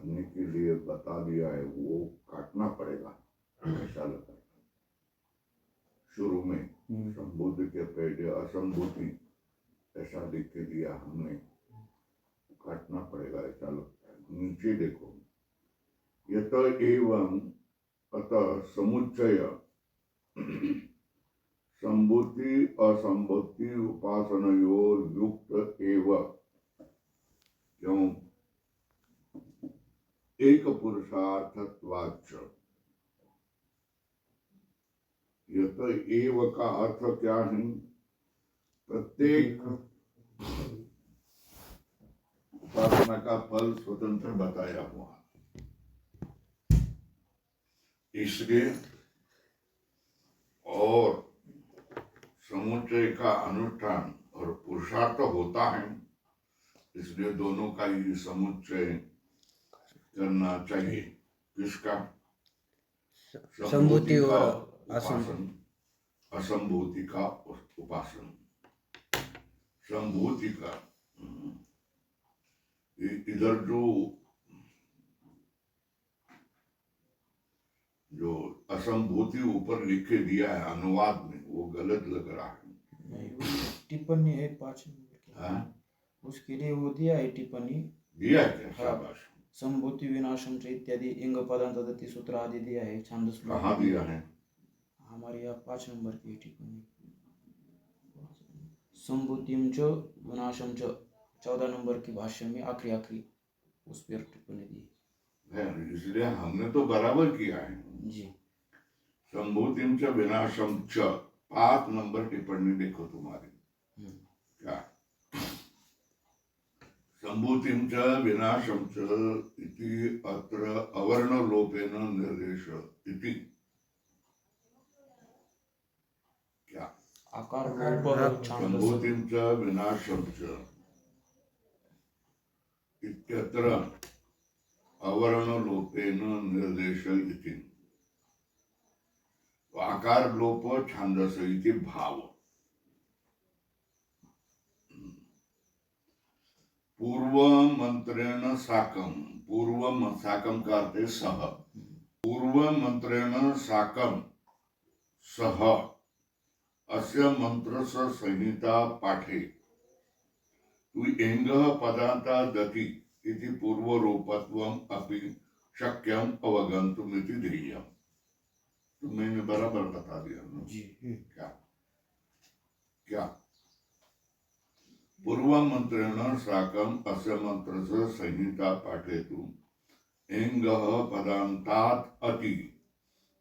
काटने के लिए बता दिया है, वो काटना पड़ेगा ऐसा लगा शुरू में। संबोधि के पहले असंबोधि ऐसा लिख के दिया हमने, काटना पड़ेगा ऐसा लगता है। नीचे देखो, यत एवं अतः समुच्चय संबोधि असंबोधि उपासनयोर युक्त एव, क्यों एक पुरुषार्थत्वाच्च। यत एव का अर्थ क्या है? प्रत्येक उपासना का फल स्वतंत्र बताया हुआ, इसलिए और समुच्चय का अनुष्ठान और पुरुषार्थ होता है, इसलिए दोनों का ही समुच्चय करना चाहिए। किसका? संभूति और उपासन, असंभूति का उपासन। संभूति का इधर जो असंभूति ऊपर लिख के दिया है अनुवाद में, वो गलत लग रहा है। टिप्पणी है 5 नंबर की। हाँ? उसके लिए वो दिया है टिप्पणी, दिया है क्या? शाबाश। संभूति विनाशम से इत्यादि इंग पदांत सूत्र आदि दिया है। छांदस कहाँ दिया है? हमारे यहाँ 5 नंबर की टिप्पणी। संभूतिम च विनाशम च 14 नंबर की भाष्य में आखिरी उस पर टिप्पणी दी है, इसलिए हमने तो बराबर किया है जी। संभूतिम च विनाशम च 5 नंबर टिप्पणी देखो तुम्हारी क्या? संभूतिम च विनाशम च इति अत्र अवर्ण लोपेन निर्देश इति। क्या? आकार लोप संभूतिम च विनाशम च इत्यत्र अवर्ण लोपेन निर्देश इति। आकार लोप छांदस इति भाव। पूर्व मंत्रेण साकम, पूर्व साकम का अर्थ है सह, पूर्व मंत्रेण साकम सह अस्य मंत्रस्य संहिता पाठे तु एंग पदांता दति इति पूर्वरूपत्वम अपि शक्यम अवगंतुम इति ध्येयम्। तो मैंने बराबर बता दिया ना जी। क्या? क्या? पूर्व मंत्रेण साकम अस्य मंत्रस्य संहिता पाठेतु एंग पदांतात् अति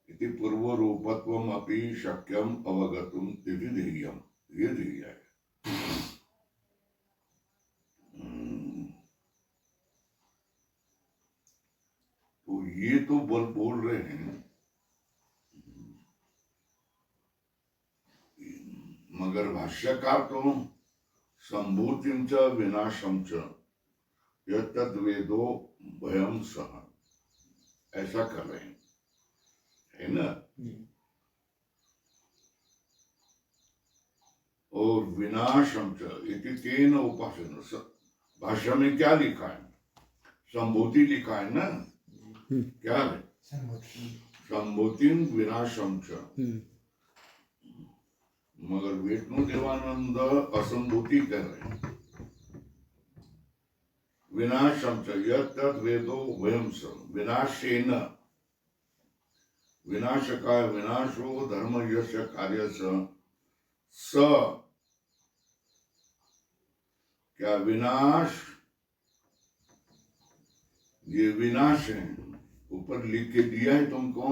इति पूर्वरूपत्वम अपि शक्यम अवगतुम इति ध्येयम्। ये ध्येय है। तो ये तो बोल रहे हैं, मगर भाष्यकार तो संभूतिम च विनाशम च यद्वेदो भयम सह ऐसा कर रहे हैं, है ना? और विनाशम च इति तेन उपासन, भाष्य में क्या लिखा है? संभूति लिखा है ना? क्या है? संभूतिम विनाशम च, मगर विष्णु देवानंद असंभूति कर रहे हैं। विनाशम च यद्वेदो वयम स, विनाशेन, विनाश का विनाशो धर्म यश कार्य स, क्या विनाश? ये विनाश है, ऊपर लिख के दिया है तुमको।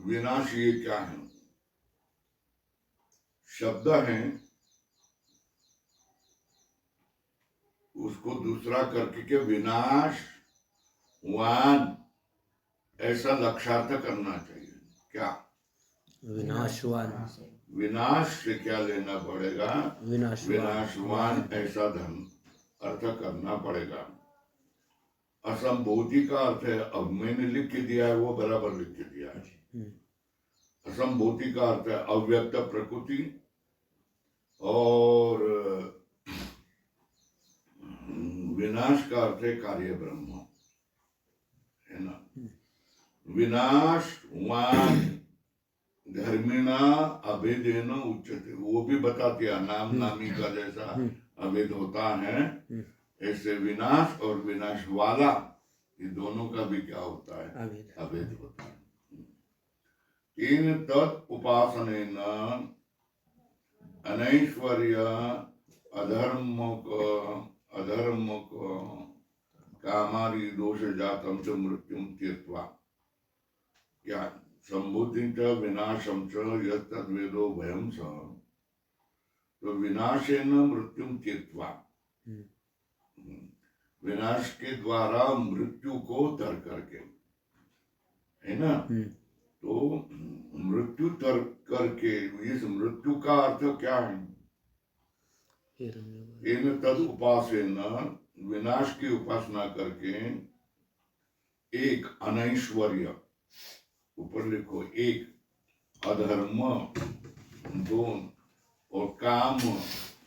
विनाश ये क्या है? शब्द है, उसको दूसरा करके के विनाश वान ऐसा लक्षार्थ करना चाहिए। क्या? विनाशवान। विनाश से क्या लेना पड़ेगा? विनाशवान ऐसा धर्म अर्थ करना पड़ेगा। असंभूति का अर्थ है, अब मैंने लिख के दिया है वो बराबर लिख के दिया है। असंभूति का अर्थ है अव्यक्त प्रकृति, और विनाश का अर्थ है कार्य ब्रह्म। विनाशवान धर्मिणा अभेदेन उच्यते, वो भी बताती है नाम नामी का जैसा अभेद होता है ऐसे विनाश और विनाश वाला ये दोनों का भी क्या होता है, अभेद। अभेद होता है। तीन तत् उपासनेन अनैश्वर्य अधर्म कामादि दोष जातम च मृत्युम त्यक्त्वा, क्या संबुद्धि च विनाशम च यद्वेदो भयम स, तो विनाशेन मृत्युम त्यक्त्वा, विनाश के द्वारा मृत्यु को तर करके, है ना, तो मृत्यु तर करके, इस मृत्यु का अर्थ क्या है, इन तद उपासेन, विनाश की उपासना करके, एक अनैश्वर्य, ऊपर लिखो एक, अधर्म दो, और काम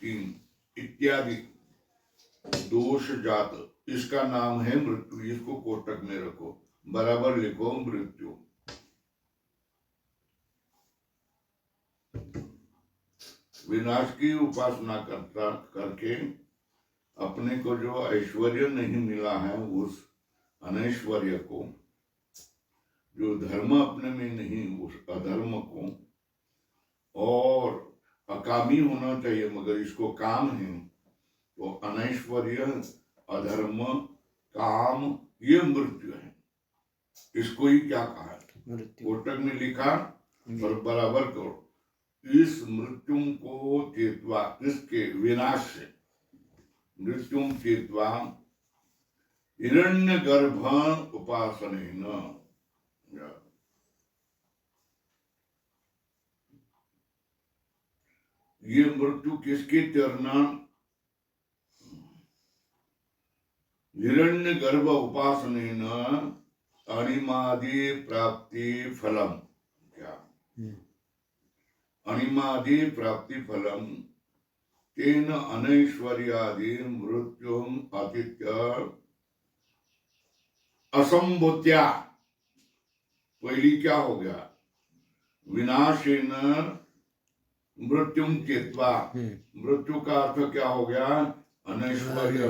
तीन इत्यादि दोष जात, इसका नाम है मृत्यु। इसको कोटक में रखो, बराबर लिखो मृत्यु। विनाश की उपासना करके अपने को जो ऐश्वर्य नहीं मिला है, उस अनैश्वर्य को, जो धर्म अपने में नहीं, उस अधर्म को, और अकामी होना चाहिए मगर इसको काम है, तो अनैश्वर्य अधर्म काम ये मृत्यु है। इसको ही क्या कहा है, कोटक में लिखा और बराबर करो। इस मृत्यु को चेतवा, इसके विनाश से मृत्यु चेतवा हिरण्य गर्भ उपासनेन, ये मृत्यु किसके चरना, हिरण्य गर्भ उपासनेन अणिमादि प्राप्ति फलम, क्या अणिमादि प्राप्ति फलम तेन अनैश्वर्यादि मृत्युम अतित्य असंभूत्या, पहली क्या हो गया, विनाशेन मृत्युम चेत्वा, मृत्यु का अर्थ क्या हो गया, अनैश्वर्य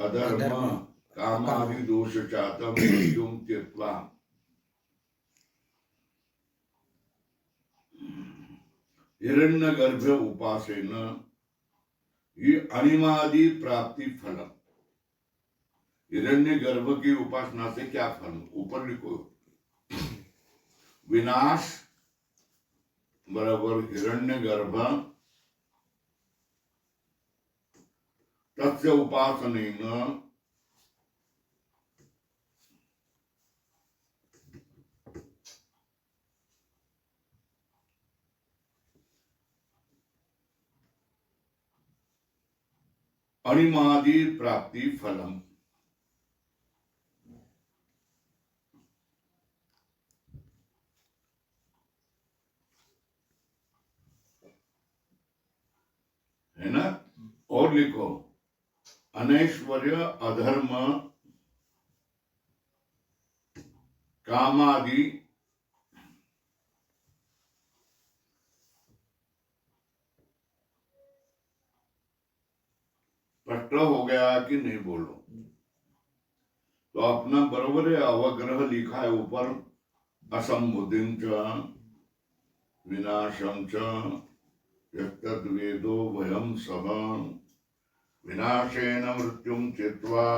अधर्म कामादि दोष चातम मृत्युम त्यक्त्वा, हिरण्य गर्भ उपासेन, ये अणिमादि प्राप्ति फलम, हिरण्य गर्भ की उपासना से क्या फल, ऊपर लिखो विनाश बराबर हिरण्य गर्भ, तस्य उपासनेन अणिमादि प्राप्ति फलम, है ना। और लिखो अनैश्वर्य अधर्म कामादि स्पष्ट हो गया कि नहीं, बोलो। तो अपना बरोबर है, अवग्रह लिखा है ऊपर, असंबुद्धिं च विनाशं च यद्वेदो वयम सह विनाशेन मृत्युम चेत्वा,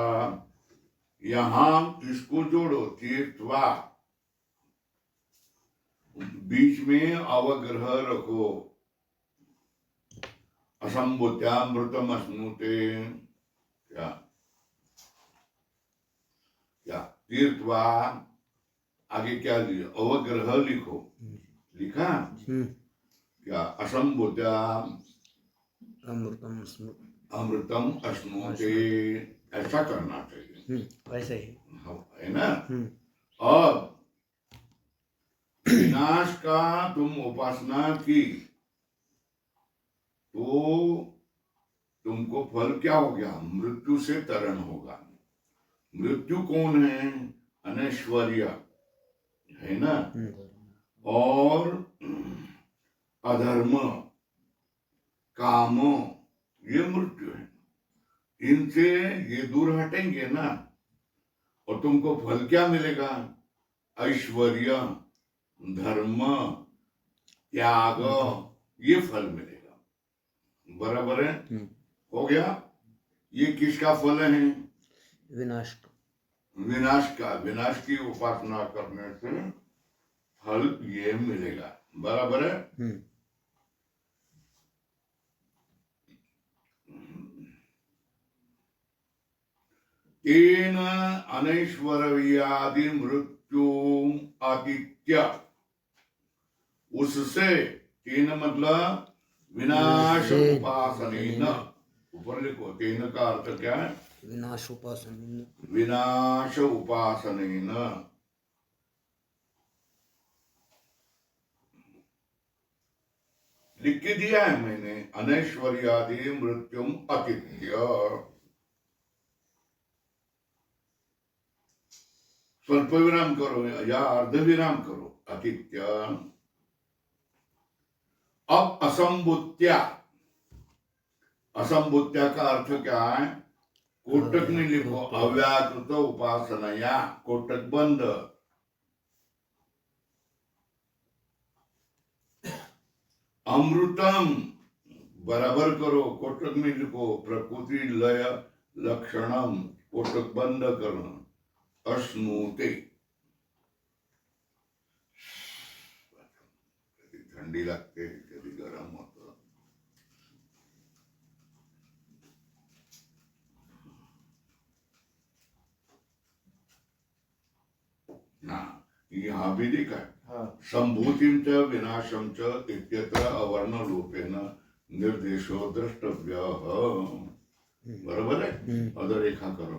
यहां इसको जोड़ो, चेत्वा बीच में अवग्रह रखो, असंबुद्ध्यामृतम अश्नुते, क्या क्या तीर्थवा, आगे क्या लिया, अवग्रह लिखो, लिखा क्या, असंबुद्ध्याम अमृतम अश्नुते, ऐसा करना चाहिए, वैसे ही है ना। अब विनाश का तुम उपासना की तो तुमको फल क्या हो गया, मृत्यु से तरण होगा। मृत्यु कौन है, अनैश्वर्य, है ना, और अधर्म, काम, ये मृत्यु है। इनसे ये दूर हटेंगे ना, और तुमको फल क्या मिलेगा? ऐश्वर्य, धर्म, त्याग, ये फल मिलेगा। बराबर है? हो गया। ये किसका फल है? विनाश। विनाश का। विनाश की उपासना करने से फल ये मिलेगा। बराबर है? तेन अनैश्वर्यादि मृत्यु आदित्य, उससे, तेन मतलब विनाश उपासनेन, ऊपर लिखो, तेन का अर्थ क्या है? विनाश उपासनेन। विनाश उपासनेन। लिख के दिया है मैंने, अनैश्वर्यादि मृत्युम अतिथ्य। स्वल्प विराम करो या अर्ध विराम करो, अतिथ्य। अब असंभूत्या, असंभूत्या का अर्थ क्या है? कोटक में लिखो, अव्याकृत उपासनाया, कोटक बंद। अमृतम बराबर करो, कोटक में लिखो, प्रकृति लय लक्षणम, कोटक बंद करो, अश्नुते। कधी थंडी लागते, कधी गरम होतं। यहाँ भी लिखा है, संभूतिम च विनाशम च इत्यत्र अवर्ण रूपेण निर्देशो द्रष्टव्य। बरोबर है? अधरेखा करो।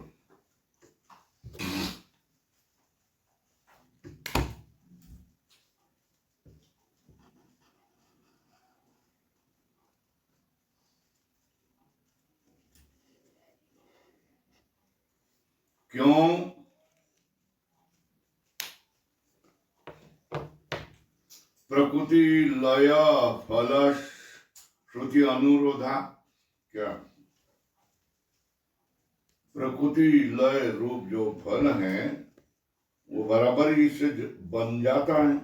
क्यों? प्रकृति लय फल श्रुति अनुरोधा, क्या प्रकृति लय रूप जो फल है वो बराबर ही इससे बन जाता है।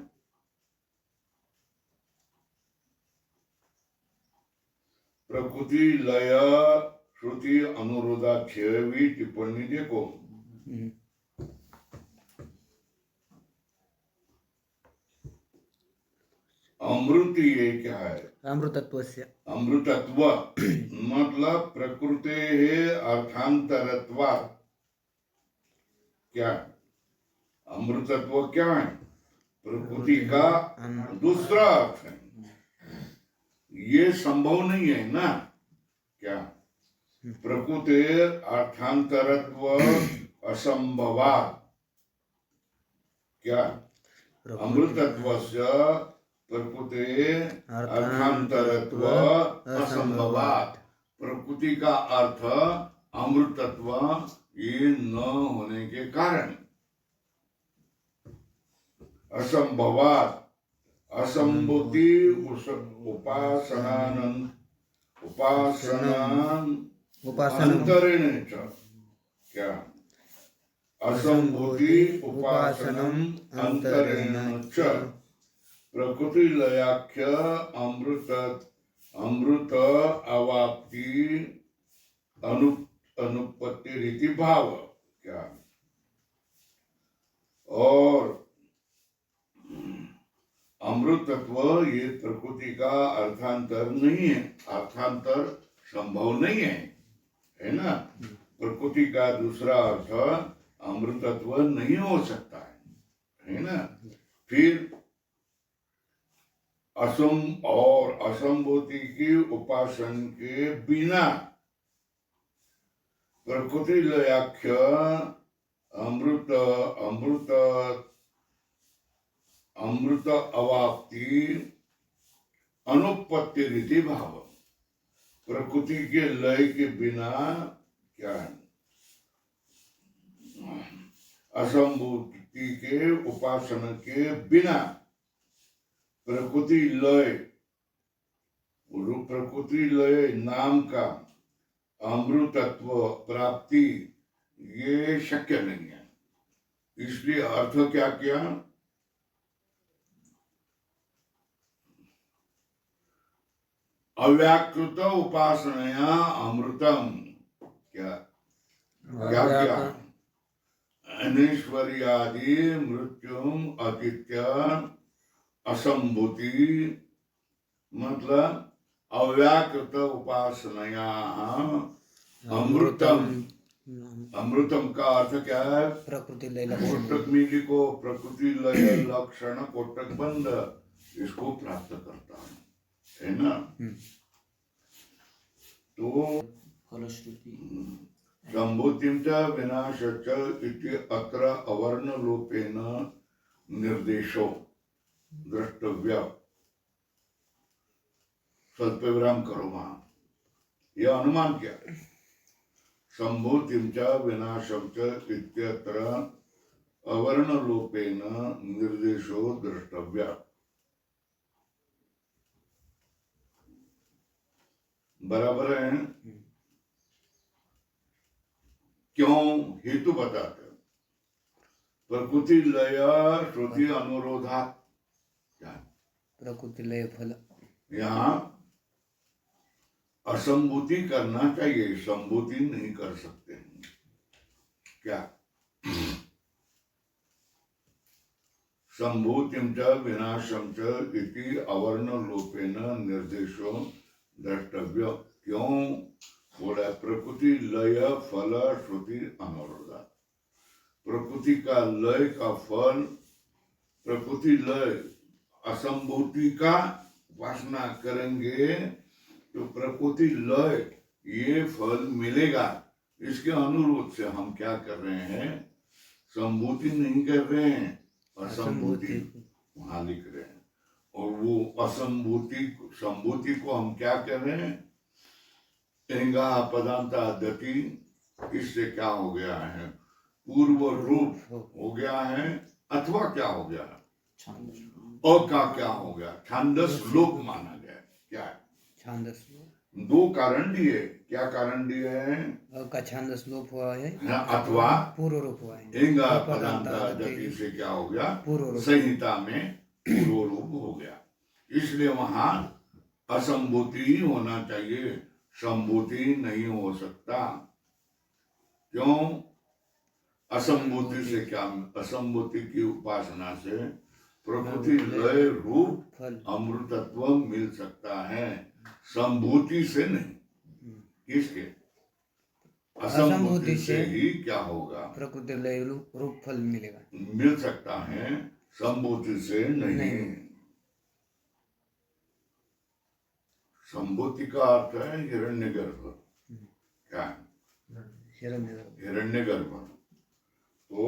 प्रकृति लय श्रुति अनुरोधा 6वीं टिप्पणी देखो। अमृत ये क्या है? अमृतत्वस्य। अमृतत्व मतलब प्रकृते अर्थांतरत्वात्। क्या अमृतत्व क्या है? प्रकृति का दूसरा अर्थ है। ये संभव नहीं है ना। क्या प्रकृते अर्थांतरत्व असंभवात्। क्या अमृतत्वस्य प्रकृते अर्थांतरत्व असंभवात्। प्रकृति का अर्थ अमृतत्व ये न होने के कारण असंभवात्। असंभूति उपासनान्तरेण च। क्या असंभूति उपासनम अंतरेण च प्रकृति लयाख्य अमृत अवाप्ति अनुपत्ति रीति भाव। क्या और अमृतत्व ये प्रकृति का अर्थांतर नहीं है, अर्थांतर संभव नहीं है ना। प्रकृति का दूसरा अर्थ अमृतत्व नहीं हो सकता है ना। फिर असम और असंभूति की उपासन के बिना प्रकृति लयाख्य अमृत अवाप्ति अनुपत्ति रीति भाव। प्रकृति के लय के बिना क्या है? असंभूति व्यक्ति के उपासना के बिना प्रकृति लय, प्रकृति लय नाम का अमृतत्व प्राप्ति ये शक्य नहीं है। इसलिए अर्थ क्या किया? अव्याकृत उपासनया अमृतम, क्या क्या क्या अनेश्वर्यादि मृत्युम अतिथ्य असंभूति, मतलब अव्याकृत उपासनया अमृतम। अमृतम का अर्थ क्या है? प्रकृति लय लक्षण कोटक मिली को प्रकृति लय लक्षण कोटक बंद, इसको प्राप्त करता है ना। तो फलश्रुति संभूतिं च विनाशश्च इति अत्र अवर्णलोपेन निर्देशो द्रष्टव्य। स्वल्प विराम करो वहां। यह अनुमान क्या? संभूतिं च विनाशं च इत्यत्र अवर्णलोपेन निर्देशो द्रष्टव्य। बराबर है? क्यों? हेतु बताते हैं। प्रकृति लय श्रुति अनुरोधा, क्या प्रकृति लय फल। यहाँ असंभूति करना चाहिए, संभूति नहीं कर सकते हैं। क्या? संभूतिं च विनाशं च इति अवर्णलोपेन निर्देशो द्रष्टव्य। क्यों बोला? प्रकृति लय फल श्रुति अनुरोधा। प्रकृति का लय का फल, प्रकृति लय असंभूति का वासना करेंगे तो प्रकृति लय ये फल मिलेगा। इसके अनुरोध से हम क्या कर रहे हैं? संभूति नहीं कर रहे हैं, असंभूति वहां लिख रहे हैं। और वो असंभूति संभूति को हम क्या कर रहे हैं? इंगा पदांता दति, इससे क्या हो गया है? पूर्व रूप हो गया है, अथवा क्या हो गया? और क्या हो गया? छांदस लोप माना गया। क्या है? छांदस दो कारण दिए। क्या कारण दिए हैं? का छांदस लोप हुआ है अथवा पूर्व रूप हुआ है। इंगा पदांता दति से क्या हो गया? पूर्व रूप। संहिता में पूर्व रूप हो गया। इसलिए वहां असंभूति ही होना चाहिए, संभूति नहीं हो सकता। क्यों? असंभूति से क्या? असंभूति की उपासना से प्रकृति लय रूप फल अमृतत्व मिल सकता है, संभूति से नहीं। किसके? असंभूति से ही क्या होगा? प्रकृति लय रूप फल मिलेगा, मिल सकता है, संभूति से नहीं। संभूति का अर्थ है हिरण्यगर्भ। क्या? हिरण्यगर्भ। तो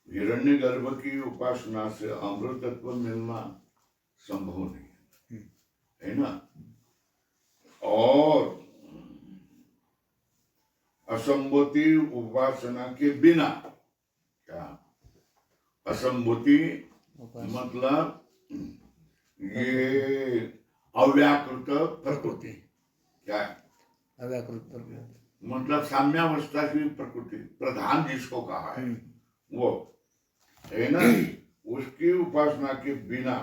हिरण्यगर्भ की उपासना से अमृतत्व मिलना संभव नहीं है ना। और असंभूति उपासना के बिना, क्या? असंभूति मतलब ये अव्याकृत प्रकृति। क्या है? अव्याकृत प्रकृति मतलब साम्यावस्था की प्रकृति, प्रधान जिसको कहा है वो है ना। उसकी उपासना के बिना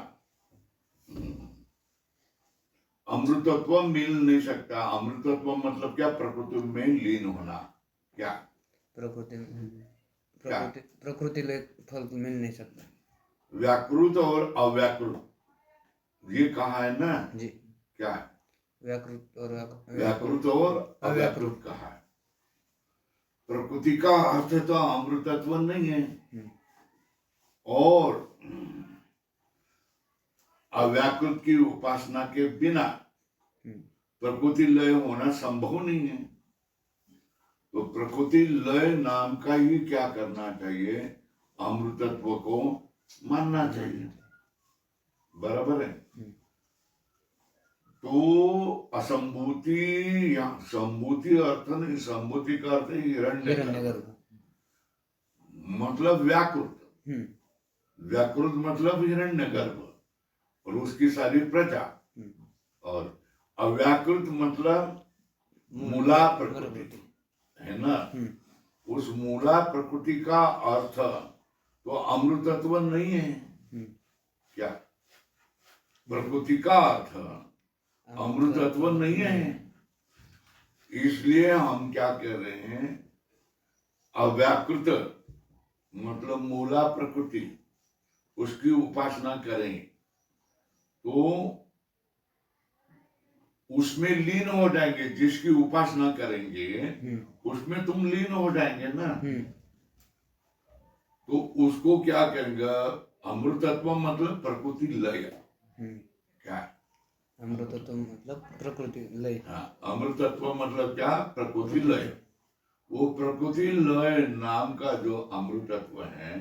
अमृतत्व मिल नहीं सकता। अमृतत्व मतलब क्या? प्रकृति में लीन होना। क्या? प्रकृति लय फल मिल नहीं सकता। व्याकृत और अव्याकृत ये कहा है ना जी। क्या है? व्याकृत और अव्याकृत कहा है। प्रकृति का अर्थ तो अमृतत्व नहीं है, और अव्याकृत की उपासना के बिना प्रकृति लय होना संभव नहीं है। तो प्रकृति लय नाम का ही क्या करना चाहिए? अमृतत्व को मानना चाहिए। बराबर है? तो असंभूति या संभूति अर्थ नहीं, संभूति का अर्थ हिरण्यगर्भ। मतलब व्याकृत, हम्म व्याकृत मतलब हिरण्यगर्भ और उसकी सारी प्रजा, हम्म, और अव्याकृत मतलब मूला प्रकृति, है ना। उस मूला प्रकृति का अर्थ तो अमृतत्व नहीं है हम्म, क्या? प्रकृति का अर्थ अमृतत्व नहीं है। इसलिए हम क्या कह रहे हैं, अव्याकृत मतलब मूला प्रकृति, उसकी उपासना करें तो उसमें लीन हो जाएंगे। जिसकी उपासना करेंगे उसमें तुम लीन हो जाएंगे ना। तो उसको क्या कहेंगे? अमृतत्व मतलब प्रकृति लय। क्या? अमृतत्व मतलब प्रकृति लय। हाँ, अमृतत्व मतलब क्या? प्रकृति लय। वो प्रकृति लय नाम का जो अमृतत्व है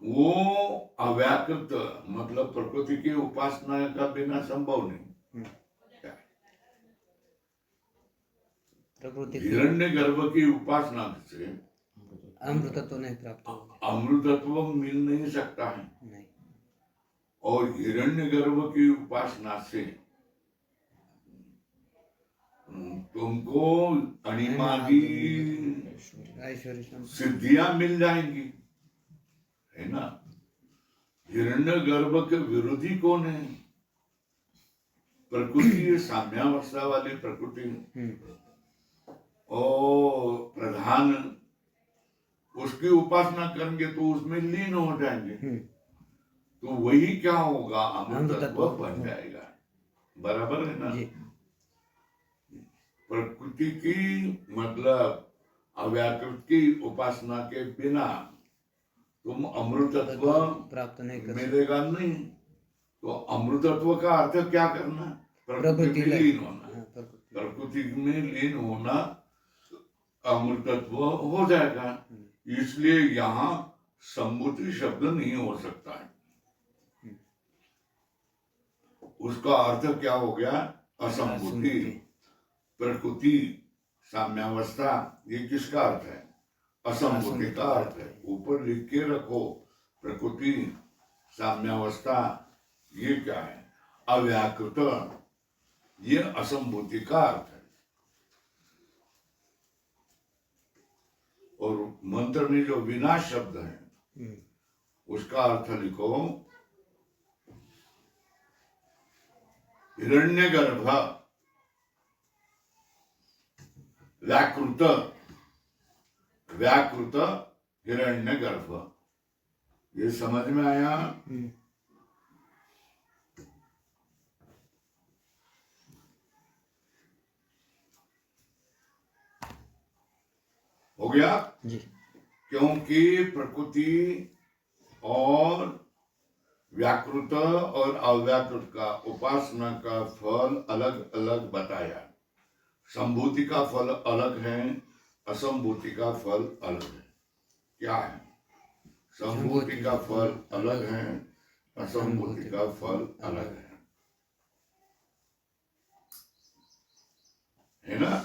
वो अव्याकृत मतलब प्रकृति की उपासना का बिना संभव नहीं। क्या? प्रकृति हिरण्यगर्भ की उपासना से अमृतत्व नहीं प्राप्त होगा। अमृतत्व मिल नहीं सकता है। नहीं। और हिरण्यगर्भ की उपासना से तुमको अणिमादी ऐश्वर्य सिद्धियां मिल जाएंगी, है ना। हिरण्यगर्भ के विरोधी कौन है? प्रकृति, साम्यावस्था वाली प्रकृति और प्रधान, उसकी उपासना करेंगे तो उसमें लीन हो जाएंगे। तो वही क्या होगा? अमृतत्व बन जाएगा। बराबर है ना। प्रकृति की मतलब अव्याकृत की उपासना के बिना तुम अमृतत्व प्राप्त नहीं कर मिलेगा नहीं। तो अमृतत्व का अर्थ क्या करना? प्रकृति में लीन होना। प्रकृति में लीन होना अमृतत्व हो जाएगा। इसलिए यहाँ सम्मुति शब्द नहीं हो सकता है। उसका अर्थ क्या हो गया? असम्मुति। प्रकृति, साम्यावस्था, ये किसका अर्थ है? असम्मुति का अर्थ है। ऊपर लिख के रखो, प्रकृति, साम्यावस्था, ये क्या है? अव्याकृत, ये असम्मुति का अर्थ है। और मंत्र में जो विनाश शब्द है उसका अर्थ लिखो, हिरण्यगर्भ व्याकृत, व्याकृत हिरण्यगर्भ। ये समझ में आया? हो गया जी। क्योंकि प्रकृति और व्याकृत और अव्याकृत का उपासना का फल अलग अलग बताया। संभूति का फल अलग है, असंभूति का फल अलग है। क्या है? संभूति का फल अलग है, असंभूति का फल अलग है ना।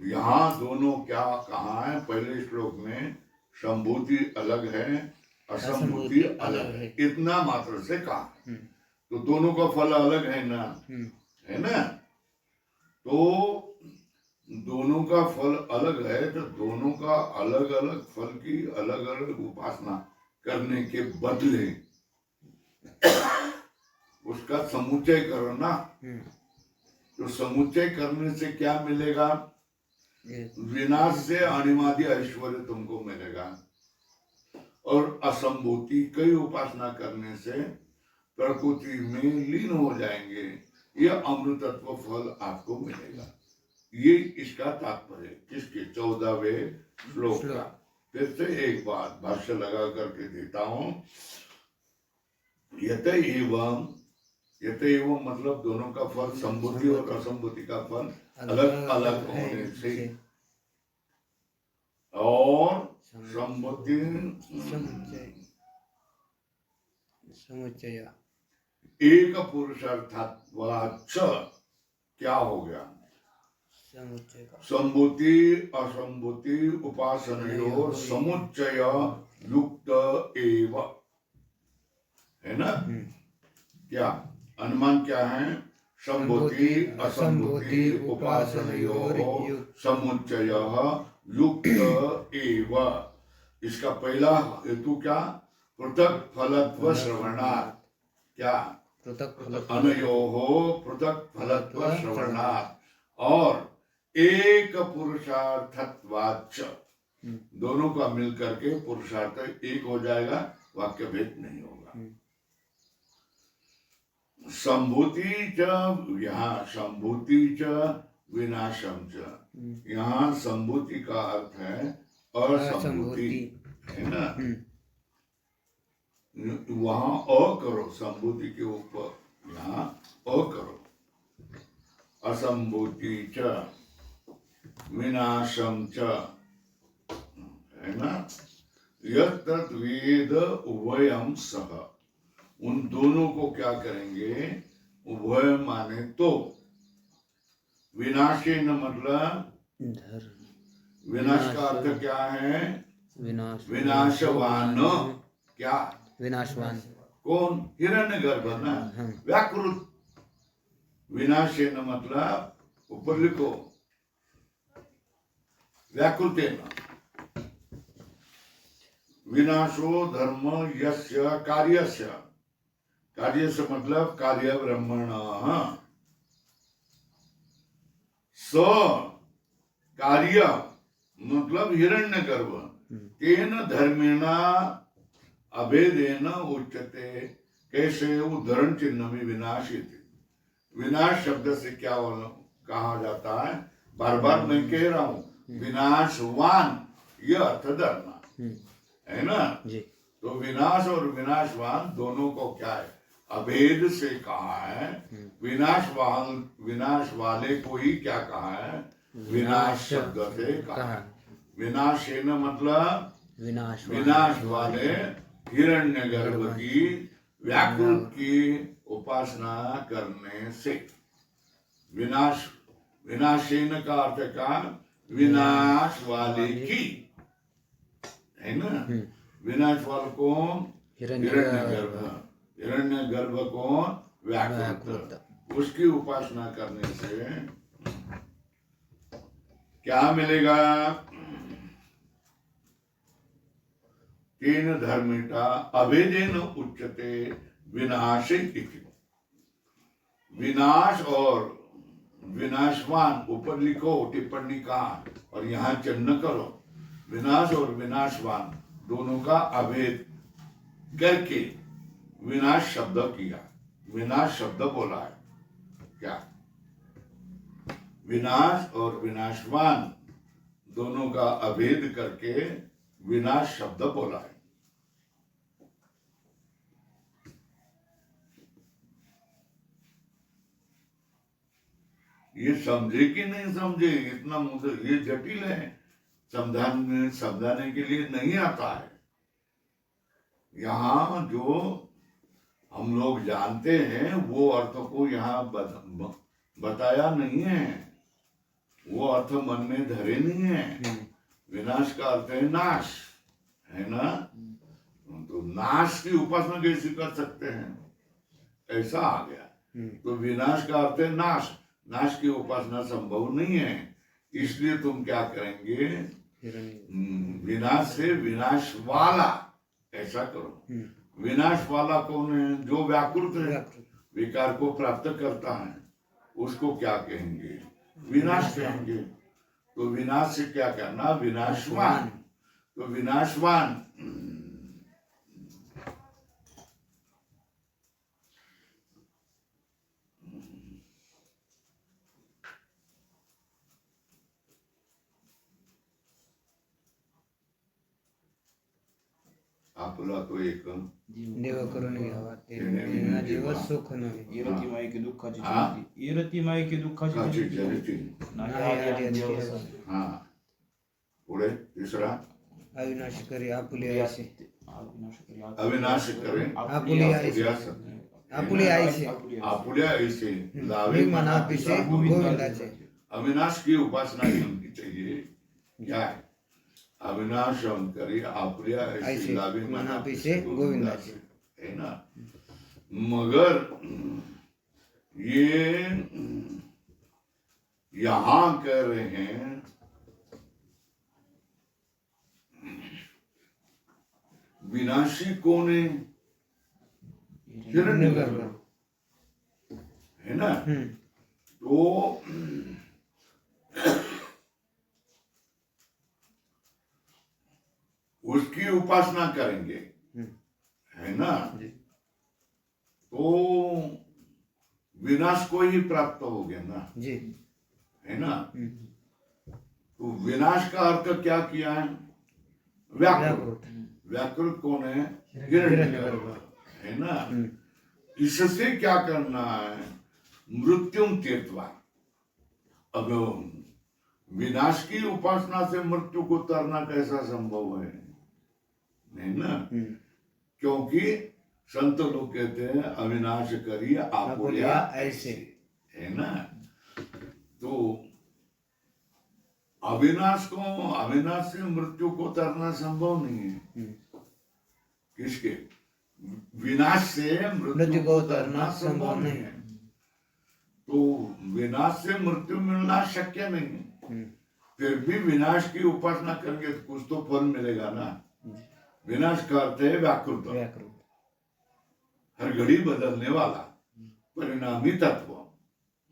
यहाँ दोनों क्या कहा है? पहले श्लोक में संभूति अलग है, असंभूति अलग है, इतना मात्र से कहा। तो दोनों का फल अलग है ना, है ना। तो दोनों का फल अलग है, तो दोनों का अलग अलग फल की अलग अलग उपासना करने के बदले उसका समुच्चय करो ना। तो समुच्चय करने से क्या मिलेगा? विनाश से अणिमादी ऐश्वर्य तुमको मिलेगा। और असंभूति कई उपासना करने से प्रकृति में लीन हो जाएंगे, यह अमृतत्व फल आपको मिलेगा। ये इसका तात्पर्य किसके? 14वें श्लोक का। फिर से एक बात भाष्य लगा करके देता हूं। यत एवं, यत एवं मतलब दोनों का फल, संभूति और असंभूति का फल अलग अलग होने से, और संभूति समुच्चय एक पुरुषार्थत्वाच्च क्या हो गया? समुच्चय का संभूति असंभूति उपासनयोर समुच्चय युक्त एव, है ना? क्या अनुमान क्या है? संभूति असंभूति उपासनयोर समुच्चय युक्त एव। इसका पहला हेतु क्या? पृथक फलत्व श्रवणात्। क्या? पृथक अनयोः पृथक फलत्व श्रवणात् और एक पुरुषार्थत्वाच्च। दोनों का मिल करके पुरुषार्थ एक हो जाएगा, वाक्य भेद नहीं होगा। संभूति च, यहाँ संभूति च विनाशम च, यहाँ संभूति का अर्थ है असंभूति, है ना? वहां अ करो, संभूति के ऊपर यहाँ अ करो। असंभूति च विनाशम च, है ना? यत्तत् वेद उभयम सह। उन दोनों को क्या करेंगे? उभय माने तो विनाशे न मतलब विनाश का अर्थ क्या है? विनाशवान। क्या? विनाशवान। कौन? हिरण्यगर्भ ना, व्याकृत। विनाशे न मतलब ऊपर लिखो व्याकृतेन। विनाशो धर्म यस्य कार्यस्य। कार्य से मतलब कार्य ब्रह्मण। स कार्य मतलब हिरण्यगर्भ। तेन धर्मेण अभेदेन उच्यते। कैसे? उद्धरण चिन्ह में विनाशित। विनाश शब्द से क्या कहा जाता है? बार बार मैं कह रहा हूं, विनाशवान यह अर्थ धरना, है ना? तो विनाश और विनाशवान दोनों को क्या है? अभेद से कहा है। विनाश वाले को ही क्या कहा है? विनाश शब्द से कहा है। विनाशेन मतलब विनाश वाले हिरण्यगर्भ की व्याकृत की उपासना करने से। विनाशेन का अर्थ का विनाश वाले की, है ना? विनाश वाले कौन? हिरण्यगर्भ। हिरण्यगर्भ कौन? व्याकृत। उसकी उपासना करने से क्या मिलेगा? तेन धर्मिता अभेदेन उच्यते विनाशे इति। विनाश और विनाशवान ऊपर लिखो, टिप्पणी का, और यहाँ चिन्ह करो। विनाश और विनाशवान दोनों का अभेद करके विनाश शब्द किया। विनाश शब्द बोला है। क्या? विनाश और विनाशवान दोनों का अभेद करके विनाश शब्द बोला है। ये समझे कि नहीं समझे? इतना मुझे ये जटिल है, समझाने के लिए नहीं आता है। यहाँ जो हम लोग जानते हैं वो अर्थ को यहाँ बताया नहीं है। वो अर्थ मन में धरे नहीं है। विनाश का अर्थ है नाश, है ना? तो नाश की उपासना कैसे कर सकते हैं? ऐसा आ गया। तो विनाश का अर्थ है नाश। नाश की उपासना संभव नहीं है। इसलिए तुम क्या करेंगे? विनाश से विनाश वाला ऐसा करो। विनाश वाला कौन है? जो व्याकृत है, विकार को प्राप्त करता है, उसको क्या कहेंगे? विनाश कहेंगे। तो विनाश से क्या करना? विनाशवान। तो विनाशवान आपला तो एक देव करून घ्यावा ते दिवस सुख नव्हे. इरती माईके दुःखाची हा? जयंती. इरती माईके दुःखाची काची जयंती. जयंती. नाही नाही आली आली अंत्यवसान. अंत्यवसान. हा. पुढे तिसरा अविनाशी करी आपुले अविनाश आयसे. करी. अविनाश करे आपुले आयसे. आपुले आयसे. आपुल्या ऐसे लावे मी मनापिसे गोविंदाचे. अविनाश की उपासना करनी चाहिए। क्या है? अविनाशम करी आपल्या ऐसी ऐसे लावी मनापी से गोविंदा से। है ना। मगर ये यहां कह रहे हैं विनाशी कौन है? हिरण्यगर्भ, है ना। तो उसकी उपासना करेंगे, है ना। तो विनाश को ही प्राप्त हो गया ना जी। है ना। तो विनाश का अर्थ क्या किया है? व्याकृत। व्याकृत कौन है? हिरण्यगर्भ, है ना। इससे क्या करना है? मृत्युम तीर्थवा। अब विनाश की उपासना से मृत्यु को तरना कैसा संभव है? नहीं ना। क्योंकि संत लोग कहते हैं अविनाश करिए आपुल्या ऐसे, है ना। तो अविनाश से मृत्यु को तरना संभव नहीं है। किसके? विनाश से मृत्यु को तरना संभव नहीं है। तो विनाश से मृत्यु मिलना शक्य नहीं है। फिर भी विनाश की उपासना करेंगे तो कुछ तो फल मिलेगा ना। विनाश का अर्थ है व्याकृत, हर घड़ी बदलने वाला परिणामी तत्व,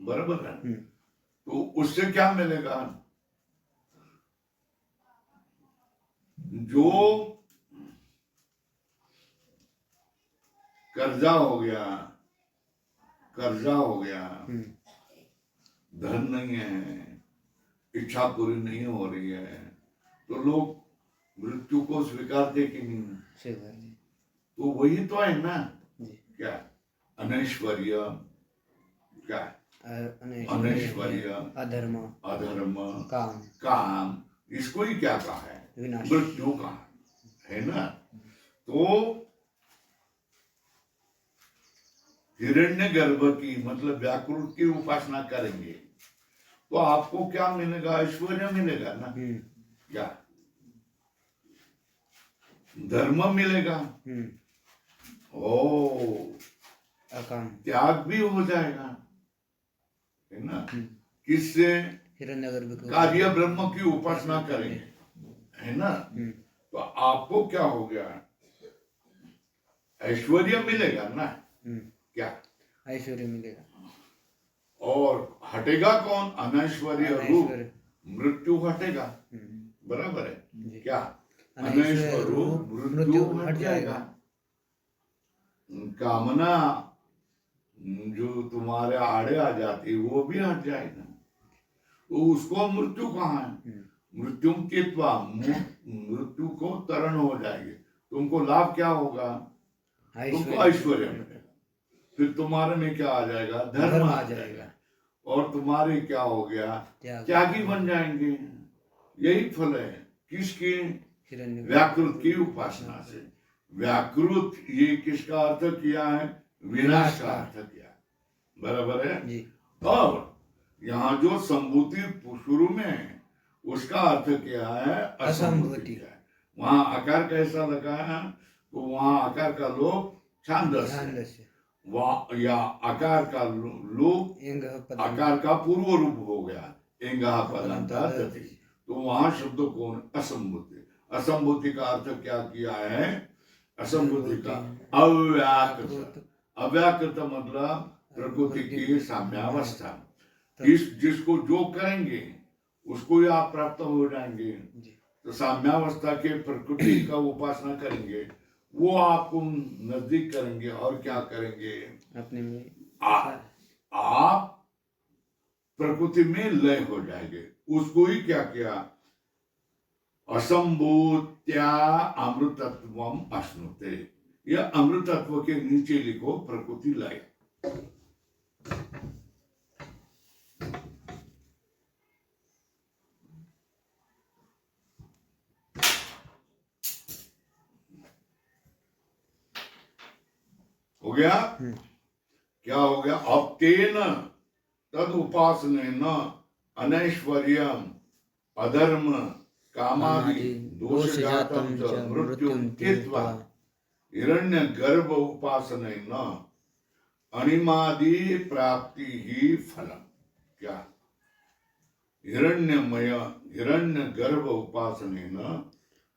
बराबर है। तो उससे क्या मिलेगा? जो कर्जा हो गया, धन नहीं है, इच्छा पूरी नहीं हो रही है, तो लोग मृत्यु को स्वीकारते कि नहीं? तो वही तो है ना। क्या? अनैश्वर्य, क्या? अनैश्वर्य, अधर्म, काम, इसको ही क्या कहा है? मृत्यु कहा है ना। तो हिरण्यगर्भ की मतलब व्याकृत की उपासना करेंगे तो आपको क्या मिलेगा? ऐश्वर्य मिलेगा ना। क्या? धर्म मिलेगा। त्याग भी हो जाएगा, है ना। किससे? हिरण्यगर्भ कार्य ब्रह्म की उपासना करेंगे, है ना। तो आपको क्या हो गया? ऐश्वर्य मिलेगा ना। क्या? ऐश्वर्य मिलेगा। और हटेगा कौन? अनैश्वर्य रूप मृत्यु हटेगा, बराबर है। क्या? अनैश्वर्य रूप मृत्यु हट जाएगा। कामना जो तुम्हारे आड़े आ जाती वो भी हट जाएगा। तो उसको मृत्यु कहाँ है? मृत्यु तीर्थवा, मृत्यु को तरण हो जाएगी। तुमको लाभ क्या होगा? तुमको ऐश्वर्य मिलेगा। फिर तुम्हारे में क्या आ जाएगा? धर्म आ जाएगा। और तुम्हारे क्या हो गया? त्यागी बन जाएंगे। यही फल है किसकी? व्याकृत की उपासना से। व्याकृत ये किसका अर्थ किया है? विनाश का अर्थ किया, बराबर है जी। और यहाँ जो संभूति शुरू में है उसका अर्थ क्या है? असंभूति है। वहां आकार कैसा लगा है? तो वहां आकार का लोप छांदस्य, या आकार का लोप आकार का पूर्व रूप हो गया एंगा पदांता दति। तो वहां शब्द कौन? असंभूति। असंभूति का अर्थ क्या किया है? असंभूति का अव्याकृत। अव्याकृत मतलब प्रकृति की साम्यावस्था। जिसको जो करेंगे उसको ही आप प्राप्त हो जाएंगे। तो साम्यावस्था के प्रकृति का उपासना करेंगे, वो आपको नजदीक करेंगे। और क्या करेंगे? अपने में आप प्रकृति में लय हो जाएंगे। उसको ही क्या किया? असंभूत्या अमृतत्वम अश्नुते। यह अमृतत्व के नीचे लिखो प्रकृति लय। हो गया? क्या हो गया? अब तेन तद उपासने न अनैश्वर्यम अधर्म कामादि दोषजातं च मृत्युम त्यक्त्वा हिरण्य गर्भ उपासनेन अणिमादि प्राप्ति ही फलम। क्या? हिरण्य गर्भ उपासनेन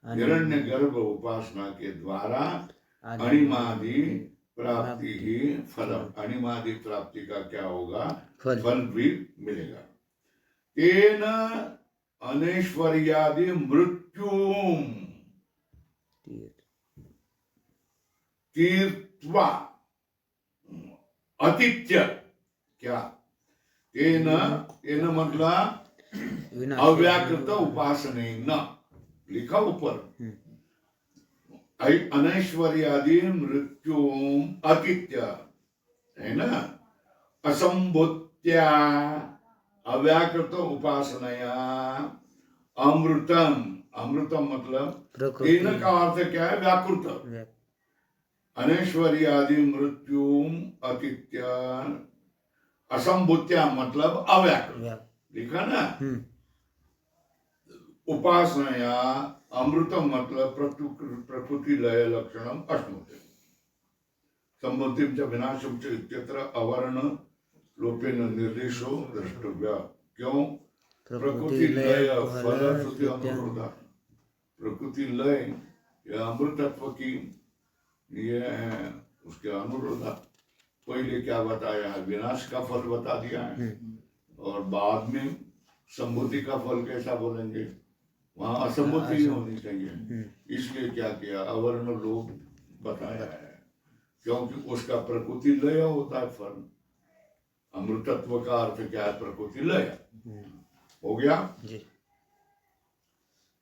हिरण्य गर्भ उपासना के द्वारा अणिमादि प्राप्ति ही फलम। अणिमादि प्राप्ति का क्या होगा? फल भी मिलेगा। तेन अनैश्वर्यादि मृत्युम तीर्त्वा अतिथ्य। क्या? तेन मतलब अव्याकृत उपासनेन, लिखा ऊपर, अनैश्वर्यादि मृत्युम अतिथ्य, है ना, असंभूत्या अव्याकृत उपासनया अमृतम। अमृतम मतलब तेन का अर्थ क्या है? व्याकृत। अनैश्वर्यादि मृत्युम अतिथ्य असंभूत्या मतलब अव्याकृत, लिखा ना। उपासनया अमृतम मतलब प्रकृति लय लक्षणम अश्नुते। संभूतिम च विनाशम च इत्यत्र अवर्ण लोपेन निर्देशो द्रष्टव्य। क्यों? प्रकृति लय फल श्रुति अनुरोधा। प्रकृति लय या अमृतत्व की ये है उसके अनुरोधा। पहले क्या बताया है? विनाश का फल बता दिया है, और बाद में संभूति का फल कैसा बोलेंगे? वहां असंभूति ही होनी चाहिए। इसलिए क्या किया? अवर्ण लोप बताया है, क्योंकि उसका प्रकृति लय होता है फल। अमृतत्व का अर्थ क्या है? प्रकृति लय। हो गया?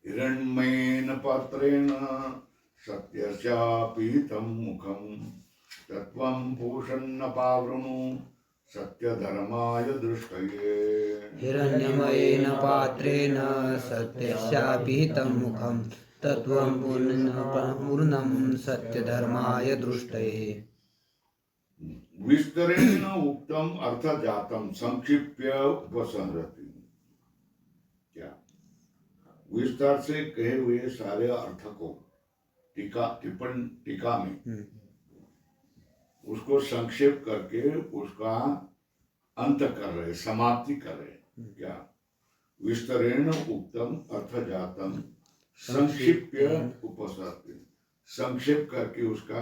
हिरण्मयेन पात्रेण सत्यस्यापीतं मुखं तत्वं पूषन्न पावृणु सत्यधर्माय दृष्टये। हिरण्यमयेन पात्रेण सत्यस्यापीतं मुखं तत्त्वं पूर्णं सत्यधर्माय दृष्टये। विस्तरेण उक्तम अर्थजातम संक्षिप्य उपसंहरति। क्या? विस्तार से कहे हुए सारे अर्थ को टीका में उसको संक्षेप करके उसका अंत कर रहे, समाप्ति कर रहे। क्या? विस्तरेण उक्तम अर्थजातम संक्षिप्य उपसंहरति। संक्षेप करके उसका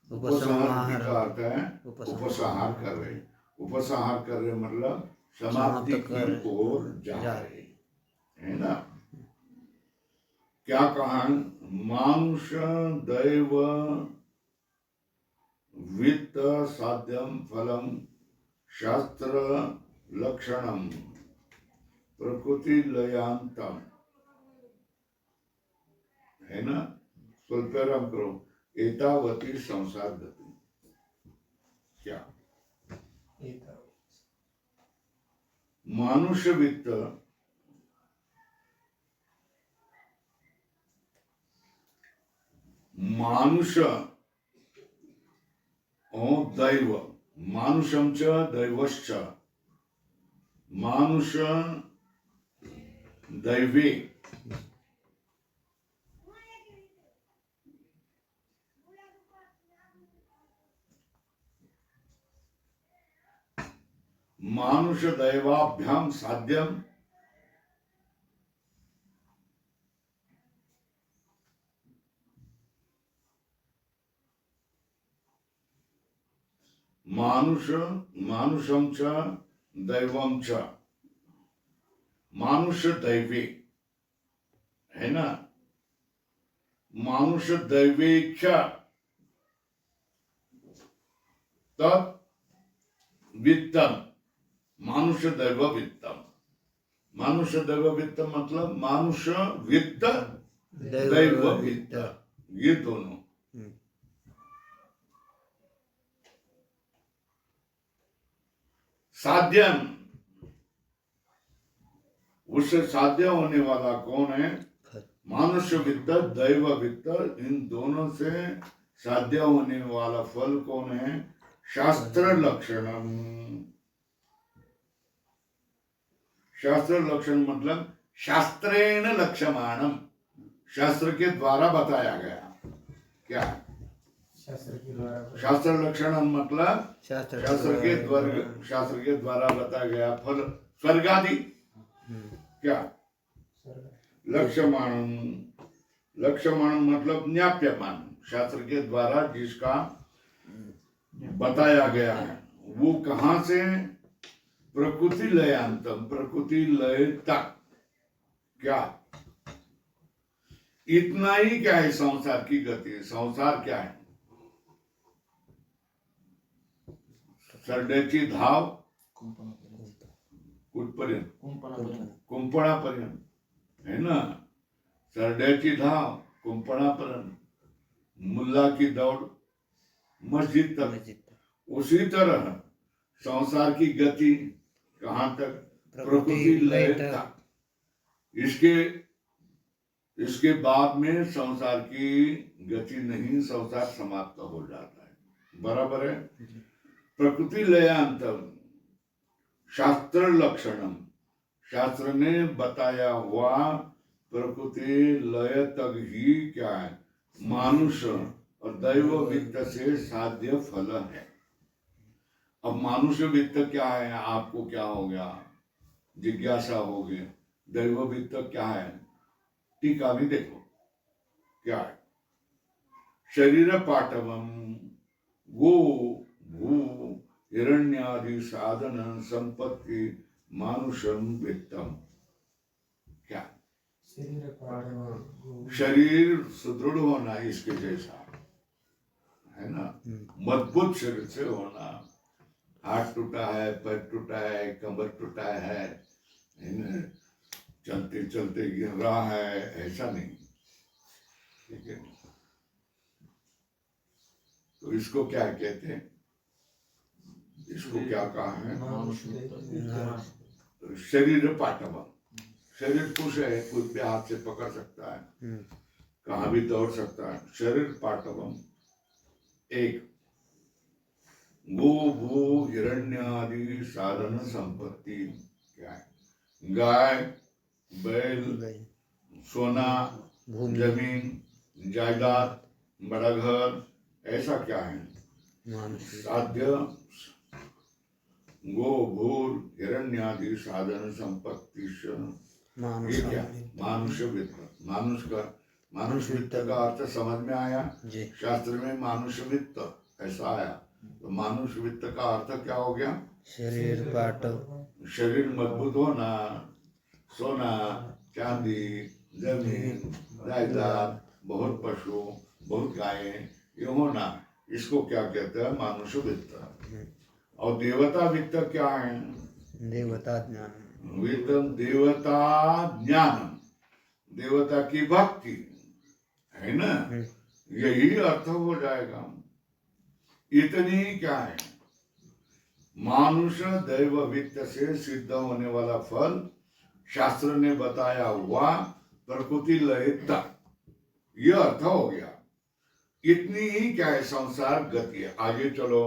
उपसंहार का अर्थ है उपसंहार कर रहे। उपसंहार कर रहे मतलब समाप्ति की ओर जा रहे, है ना। क्या कहा? मानुष दैव वित्त साध्यम फलम शास्त्र लक्षणम प्रकृति लयांतम, है ना। स्वल्पराम करो। एतावती संसार गति। क्या? मानुष्य वित्त मानुष दैव मानुषम च दैवश्च मानुष दैवे मानुष दैवाभ्याम साध्यम मानुषम च दैवम च मानुष दैवे, है ना। मानुष दैवे च तत् वित्तम मानुष दैव वित्तम। मानुष दैव वित्त मतलब मानुष वित्त दैव वित्त, ये दोनों। साध्यम, उससे साध्य होने वाला कौन है? मानुष्य वित्त दैव वित्त, इन दोनों से साध्य होने वाला फल कौन है? शास्त्र लक्षणम। शास्त्र लक्षण मतलब शास्त्रेण लक्ष्यमाणम, शास्त्र के द्वारा बताया गया। क्या शास्त्र लक्षण मतलब शास्त्र शास्त्र के द्वारा बताया गया फल, स्वर्ग आदि। क्या लक्ष्यमाणम, लक्ष्यमाणम मतलब ज्ञाप्यमान, शास्त्र के द्वारा जिसका बताया गया है। वो कहां से? प्रकृति लयांतम, प्रकृति लय तक। क्या इतना ही क्या है संसार की गति? संसार क्या है? सरड्याची धाव कुठपर्यंत? कुंपणापर्यंत है ना। सरड्याची धाव कुंपणापर्यंत, मुल्ला की दौड़ मस्जिद तक। उसी तरह संसार की गति कहां तक? प्रकृति लय तक। इसके बाद में संसार की गति नहीं, संसार समाप्त हो जाता है। बराबर है। प्रकृति लयांतम शास्त्र लक्षणम, शास्त्र ने बताया हुआ प्रकृति लय तक ही क्या है? मानुष और दैव वित्त से साध्य फल है। अब मानुष वित्त क्या है? आपको क्या हो गया? जिज्ञासा हो गई। दैव वित्त क्या है? टीका भी देखो क्या है। शरीर पाटवम गो भू हिरण्यादि साधन संपत्ति मानुषम वित्तम। क्या शरीर सुदृढ़ होना, इसके जैसा है ना। मजबूत शरीर से होना। हाथ टूटा है, पैर टूटा है, कमर टूटा है ना? चलते चलते गिर रहा है, ऐसा नहीं। ठीक है। तो इसको क्या कहते हैं? इसको क्या कहा है? शरीर पाटवा। शरीर कुछ है, कोई भी हाथ से पकड़ सकता है, कहाँ भी दौड़ सकता है। शरीर पाटवम एक। गो भू हिरण्यादि साधन संपत्ति क्या है? गाय, बैल, सोना, जमीन, जायदाद, बड़ा घर, ऐसा क्या है? साध्य। गो भूर हिरण्यादि साधन संपत्ति क्या? मानुष वित्त। मानुष वित्त का अर्थ समझ में आया? शास्त्र में मानुष वित्त ऐसा आया। तो मानुष वित्त का अर्थ क्या हो गया? शरीर पाटव, शरीर मजबूत होना, सोना, चांदी, जमीन, जायदाद, बहुत पशु, बहुत गायें, ये होना, इसको क्या कहते हैं? मानुष वित्त। और देवता वित्त क्या है? देवता ज्ञान। वित्तम देवता ज्ञान, देवता की भक्ति है ना। यही अर्थ हो जाएगा। इतनी क्या है? मानुष दैव वित्त से सिद्ध होने वाला फल शास्त्र ने बताया हुआ प्रकृति लय तक, यह अर्थ हो गया। इतनी ही क्या है? संसार गति है। आगे चलो।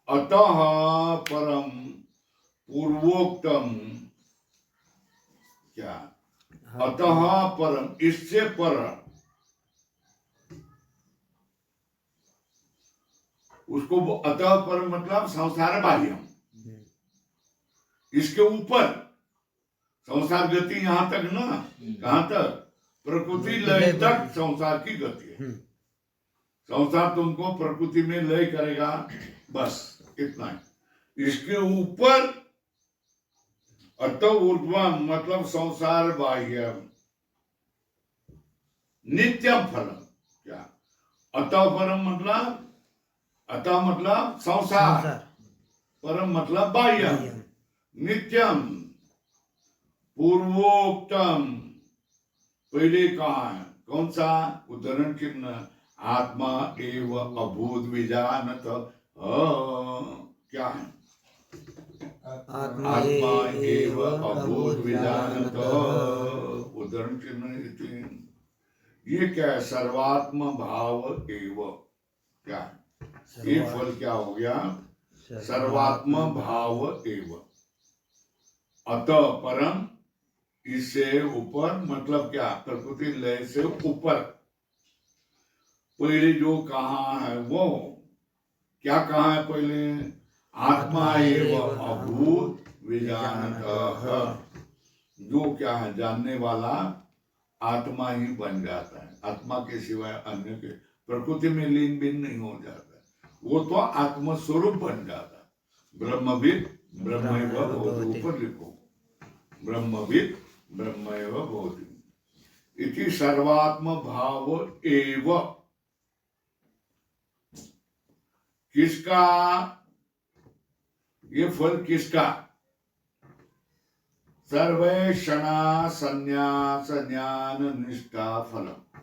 अतः परम पूर्वोक्तम क्या? अतः परम, इससे पर। उसको अतः परम मतलब संसार बाह्यम, इसके ऊपर संसार गति यहां तक ना। कहां तक? प्रकृति लय तक संसार की गति है। संसार तुमको प्रकृति में लय करेगा, बस इतना ही। इसके ऊपर अतः ऊर्ध्वम मतलब संसार बाह्य नित्यम फलम क्या? अतः परम मतलब, अतः मतलब संसार, परम मतलब बाह्य, नित्यम पूर्वोक्तम पहले कहा है। कौन सा? उदाहरण चिन्ह आत्मा एव अभूत विजानत। क्या है? आत्मा एव अभूत विजानत। उदाहरण चिन्ह। ये क्या है? सर्वात्म भाव एव क्या है? ये फल क्या हो गया? सर्वात्म भाव एव। अतः परम, इससे ऊपर मतलब क्या, प्रकृति लय से ऊपर। पहले जो कहा है वो क्या कहा है पहले, आत्मा एवं अभूत विजानतः। जो क्या है, जानने वाला आत्मा ही बन जाता है, आत्मा के सिवाय अन्य के प्रकृति में लीन भिन्न नहीं हो जाता, वो तो आत्मस्वरूप बन जाता है। ब्रह्मविद ब्रह्मैव भवति, ऊपर लिखो, ब्रह्मविद ब्रह्मैव भवति इति सर्वात्म भाव एव। किसका ये फल, किसका, सर्वेषणा संन्यास ज्ञान निष्ठा फलम।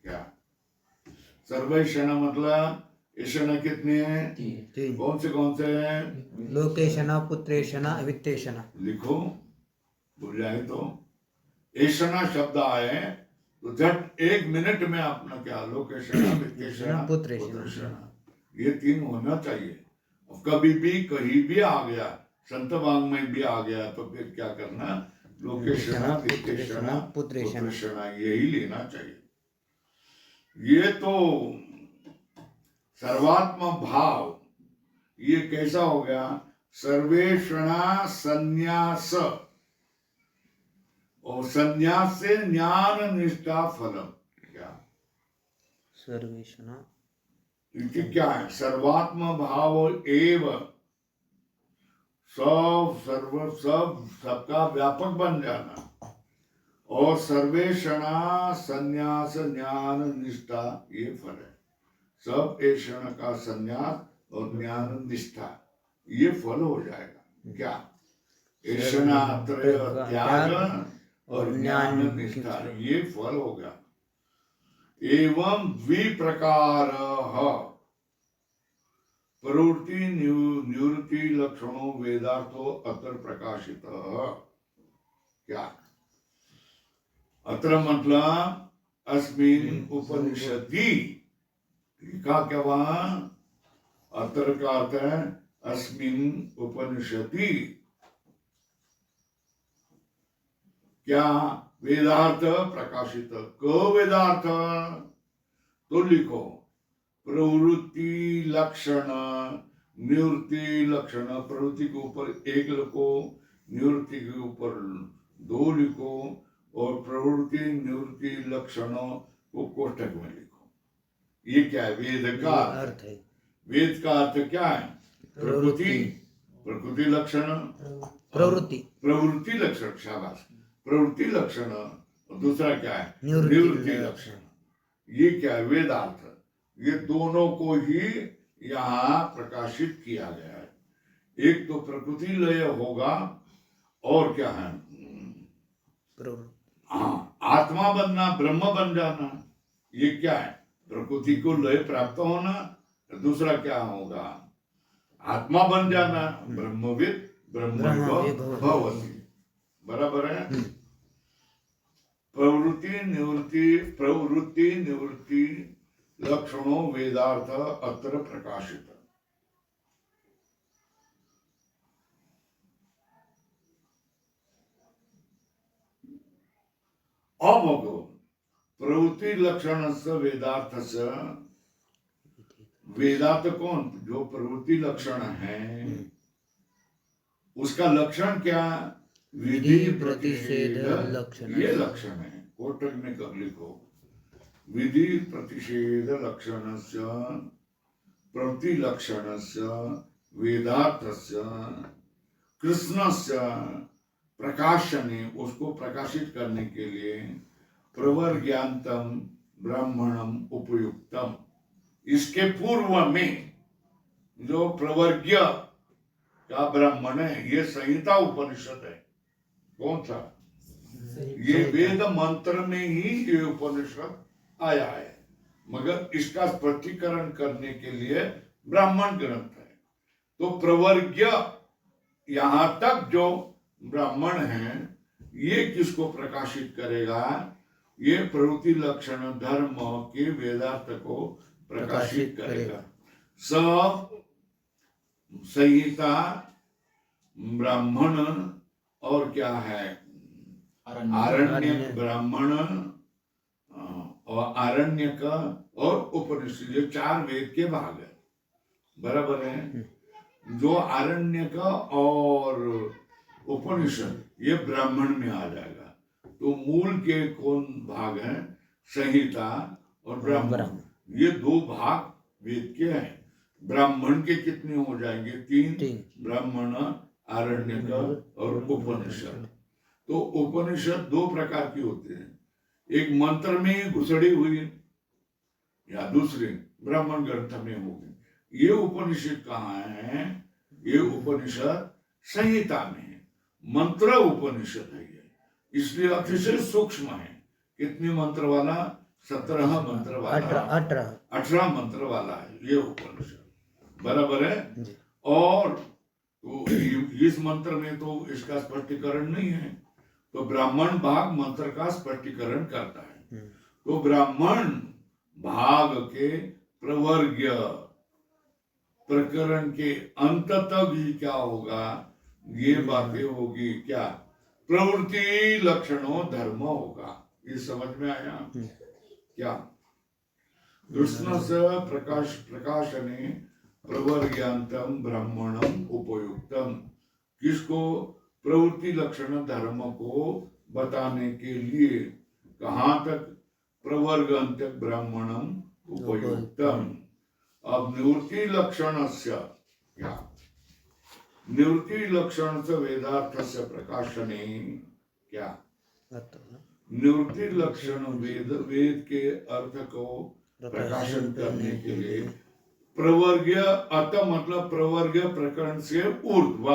क्या सर्वेषण मतलब, ईषण कितने हैं, तीन। कौन से हैं, लोकेशना, पुत्रेशना, वित्तेशना। लिखो, भूल जाए तो ईषणा शब्द आए तो झट 1 मिनट में अपना क्या, लोकेशना, वित्तेशना, पुत्रेशना, ये 3 होना चाहिए। और कभी भी कहीं भी आ गया, संत वांग में भी आ गया तो फिर क्या करना, लोकेशना, वित्तेशना, पुत्रेशना, यही लेना चाहिए। ये तो सर्वात्म भाव, ये कैसा हो गया, सर्वेषणा संन्यास, और संन्यास से ज्ञान निष्ठा फलम। क्या सर्वेशना, क्या है, सर्वात्म भाव एव, सब सर्व सब सबका व्यापक बन जाना, और सर्वेषणा संन्यास ज्ञान निष्ठा, ये फल है। सब ऐषण का संन्यास और ज्ञान निष्ठा, ये फल हो जाएगा। क्या, ऐषणात्रय त्याग और ज्ञान निष्ठा, ये फल होगा। एवं द्विप्रकार प्रवृत्ति निवृत्ति लक्षणों वेदार्थो अत्र प्रकाशित। क्या, अत्र मतलब अस्मिन उपनिषदि, का क्या वहां, अत्र का अर्थ है अस्मिन उपनिषदि। क्या, वेदार्थ प्रकाशित, को वेदार्थ, तो लिखो प्रवृत्ति लक्षण निवृत्ति लक्षण, प्रवृत्ति के ऊपर 1 लिखो, निवृत्ति के ऊपर 2 लिखो, और प्रवृत्ति निवृत्ति लक्षणों को कोष्ठक में लिखो। ये क्या है, वेद का अर्थ है। वेद का अर्थ क्या है, प्रकृति, प्रकृति लक्षण, प्रवृत्ति लक्षण, शाबाश, प्रवृत्ति लक्षण, और दूसरा क्या है, निवृत्ति लक्षण। ये क्या है, वेदार्थ। ये दोनों को ही यहाँ प्रकाशित किया गया है। एक तो प्रकृति लय होगा, और क्या है, हाँ, आत्मा बनना, ब्रह्म बन जाना। ये क्या है, प्रकृति को लय प्राप्त होना, दूसरा क्या होगा, आत्मा बन जाना, ब्रह्मविद ब्रह्मैव भवति। बराबर है। प्रवृत्ति निवृत्ति लक्षणों वेदार्थ अत्र प्रकाशित। अब प्रवृत्ति लक्षण से वेदार्थ से, वेदार्थ कौन, जो प्रवृत्ति लक्षण है उसका लक्षण क्या, विधि प्रतिषेध लक्षण, ये लक्षण है। कोटक में कर लिखो, विधि प्रतिषेध लक्षणस्य प्रवृत्ति लक्षणस्य वेदार्थस्य कृष्णस्य प्रकाशने, उसको प्रकाशित करने के लिए प्रवर्ग्यांतम ब्राह्मणम उपयुक्तम, इसके पूर्व में जो प्रवर्ग्य का ब्राह्मण है, ये संहिता उपनिषद है। कौन सा, ये वेद मंत्र में ही ये उपनिषद आया है, मगर इसका स्पष्टीकरण करने के लिए ब्राह्मण ग्रंथ है। तो प्रवर्ग्य यहां तक जो ब्राह्मण है, ये किसको प्रकाशित करेगा, ये प्रवृत्ति लक्षण धर्म के वेदार्थ को प्रकाशित करेगा। सब संहिता ब्राह्मण और क्या है, आरण्य आरण्यक, ब्राह्मण और आरण्यक और उपनिषद, ये 4 वेद के भाग है, बराबर है। जो आरण्यक और उपनिषद ये ब्राह्मण में आ जाएगा। तो मूल के कौन भाग हैं, संहिता और ब्राह्मण, ये 2 भाग वेद के हैं। ब्राह्मण के कितने हो जाएंगे, 3, ब्राह्मण, आरण्यक और उपनिषद। तो उपनिषद 2 प्रकार की होते हैं, एक मंत्र में घुसड़ी हुई या दूसरे ब्राह्मण ग्रंथ में होगी। ये उपनिषद कहाँ है, ये उपनिषद संहिता में है, मंत्र उपनिषद है ये, इसलिए अतिशय सूक्ष्म है। कितने मंत्र वाला, 17 मंत्र वाला, 18 मंत्र वाला है ये उपनिषद, बराबर है। और तो इस मंत्र में तो इसका स्पष्टीकरण नहीं है, तो ब्राह्मण भाग मंत्र का स्पष्टीकरण करता है। तो ब्राह्मण भाग के प्रवर्ग्य प्रकरण के अंत तक ही क्या होगा, ये बातें होगी, क्या प्रवृत्ति लक्षणों धर्म होगा। ये समझ में आया क्या? कृष्ण से प्रकाशने प्रवर्ग्यांतम ब्राह्मणम उपयुक्तम, किसको, प्रवृत्ति लक्षण धर्म को बताने के लिए, कहां तक, प्रवर्गांतक ब्राह्मणम उपयुक्तम। अब निवृत्ति लक्षण से क्या, निवृत्ति लक्षण से वेदार्थ से प्रकाशने क्या, निवृत्ति लक्षण वेद के अर्थ को प्रकाशन करने के लिए, प्रवर्ग्य अत मतलब प्रवर्ग्य प्रकरण से ऊर्ध्व,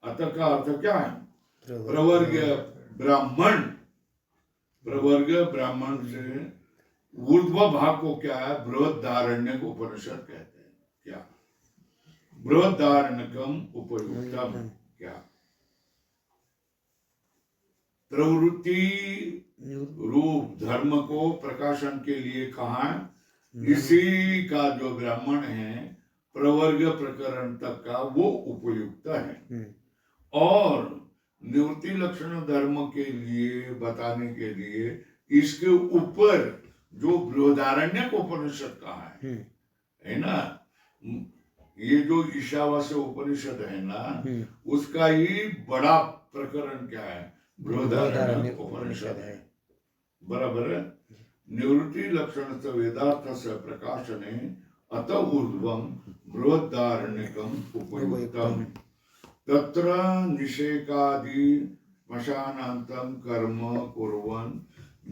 अत का अर्थ क्या है, प्रवर्ग्य ब्राह्मण, प्रवर्ग्य ब्राह्मण से ऊर्ध्व भाग को क्या है, बृहदारण्यक उपनिषद कहते हैं। क्या, बृहदारण्यकम उपयुक्तम, क्या, प्रवृत्ति रूप धर्म को प्रकाशन के लिए कहा, इसी का जो ब्राह्मण है प्रवर्ग प्रकरण तक का वो उपयुक्त है। और निवृत्ति लक्षण धर्म के लिए बताने के लिए इसके ऊपर जो बृहदारण्यक उपनिषद कहा है ना, ये जो ईशावास्य उपनिषद है ना, उसका ही बड़ा प्रकरण क्या है, बृहदारण्यक उपनिषद है, बराबर है। निवृत्ति लक्षण से वेदार्थ से प्रकाशने अत ऊर्ध्वं बृहदारण्यकम उपयुक्तम, तत्र निषेकादि श्मशानांतम कर्म कुर्वन्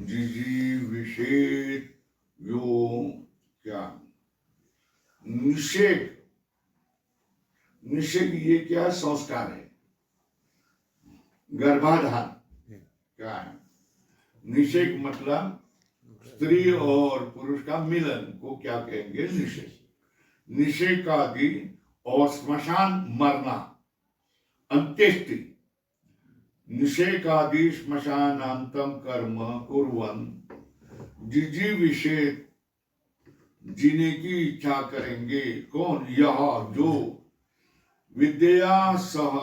जिजीविषेत् यो, क्या, निषेक, निषेक ये क्या संस्कार है, गर्भाधान क्या है, निषेक मतलब स्त्री और पुरुष का मिलन को क्या कहेंगे, निषेक। निषेकादि और श्मशान मरना, अंत्येष्टि, निषेकादि श्मशानांतम कर्म कुर्वन् जिजीविषेत्, जीने की इच्छा करेंगे, कौन, यह जो विद्या सह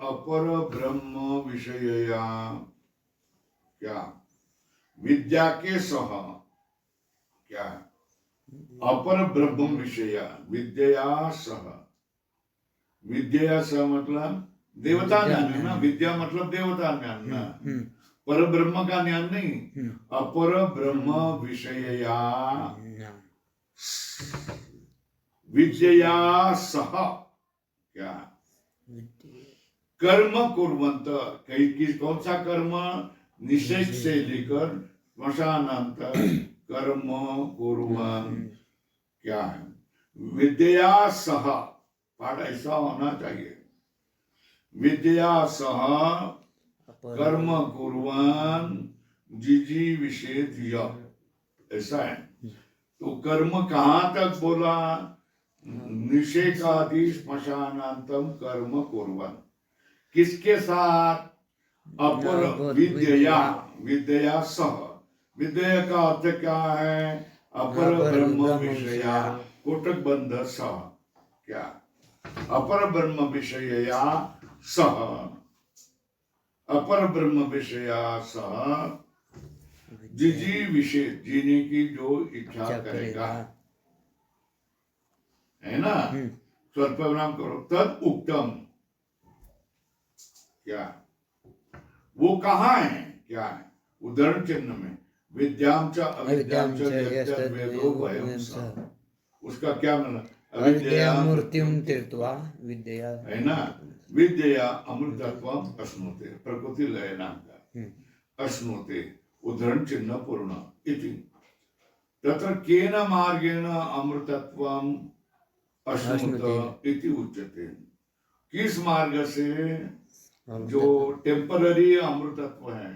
अपर ब्रह्म विषयया, क्या, विद्या के सह क्या, अपर ब्रह्म विषय, विद्या सह, विद्या सह मतलब देवता ज्ञान है ना, विद्या मतलब देवता ज्ञान ना, पर ब्रह्म का ज्ञान नहीं, अपर ब्रह्म विषयया, विद्या सह क्या, कर्म कुर्वन्त, कौन सा कर्म, निषेक से लेकर श्मशानांत कर्म कुर्वन्, क्या है, विद्या सह, पाठ ऐसा होना चाहिए, विद्या सह कर्म कुर्वन् जिजीविषेत् यः, ऐसा है। तो कर्म कहाँ तक बोला, निषेकादि श्मशानांतम कर्म कुर्वन्, किसके साथ, अपर विद्या, विद्या सह, विद्या का अर्थ क्या है, अपर ब्रह्म विषया, कोटक बंध सह, क्या, अपर ब्रह्म विषयया सह, अपर ब्रह्म विषया सह जिजी विषय जीने की जो इच्छा क्या करेगा, करेगा? है ना, स्वल्प विराम करो, तद उक्तम, क्या वो कहाँ है, क्या है, उदाहरण चिन्ह में, विद्याम च अविद्याम च यस्तद् वेदो वयं सः, उसका क्या मतलब, अविद्या मूर्तिम तीर्थवा विद्या, है ना, विद्या अमृतत्वम अश्नुते, प्रकृति लय नाम का अश्नुते, उदाहरण चिन्ह पूर्ण इति, तत्र केन मार्गेण अमृतत्वम अश्नुत इति उच्यते, किस मार्ग से जो टेम्पररी अमृतत्व है,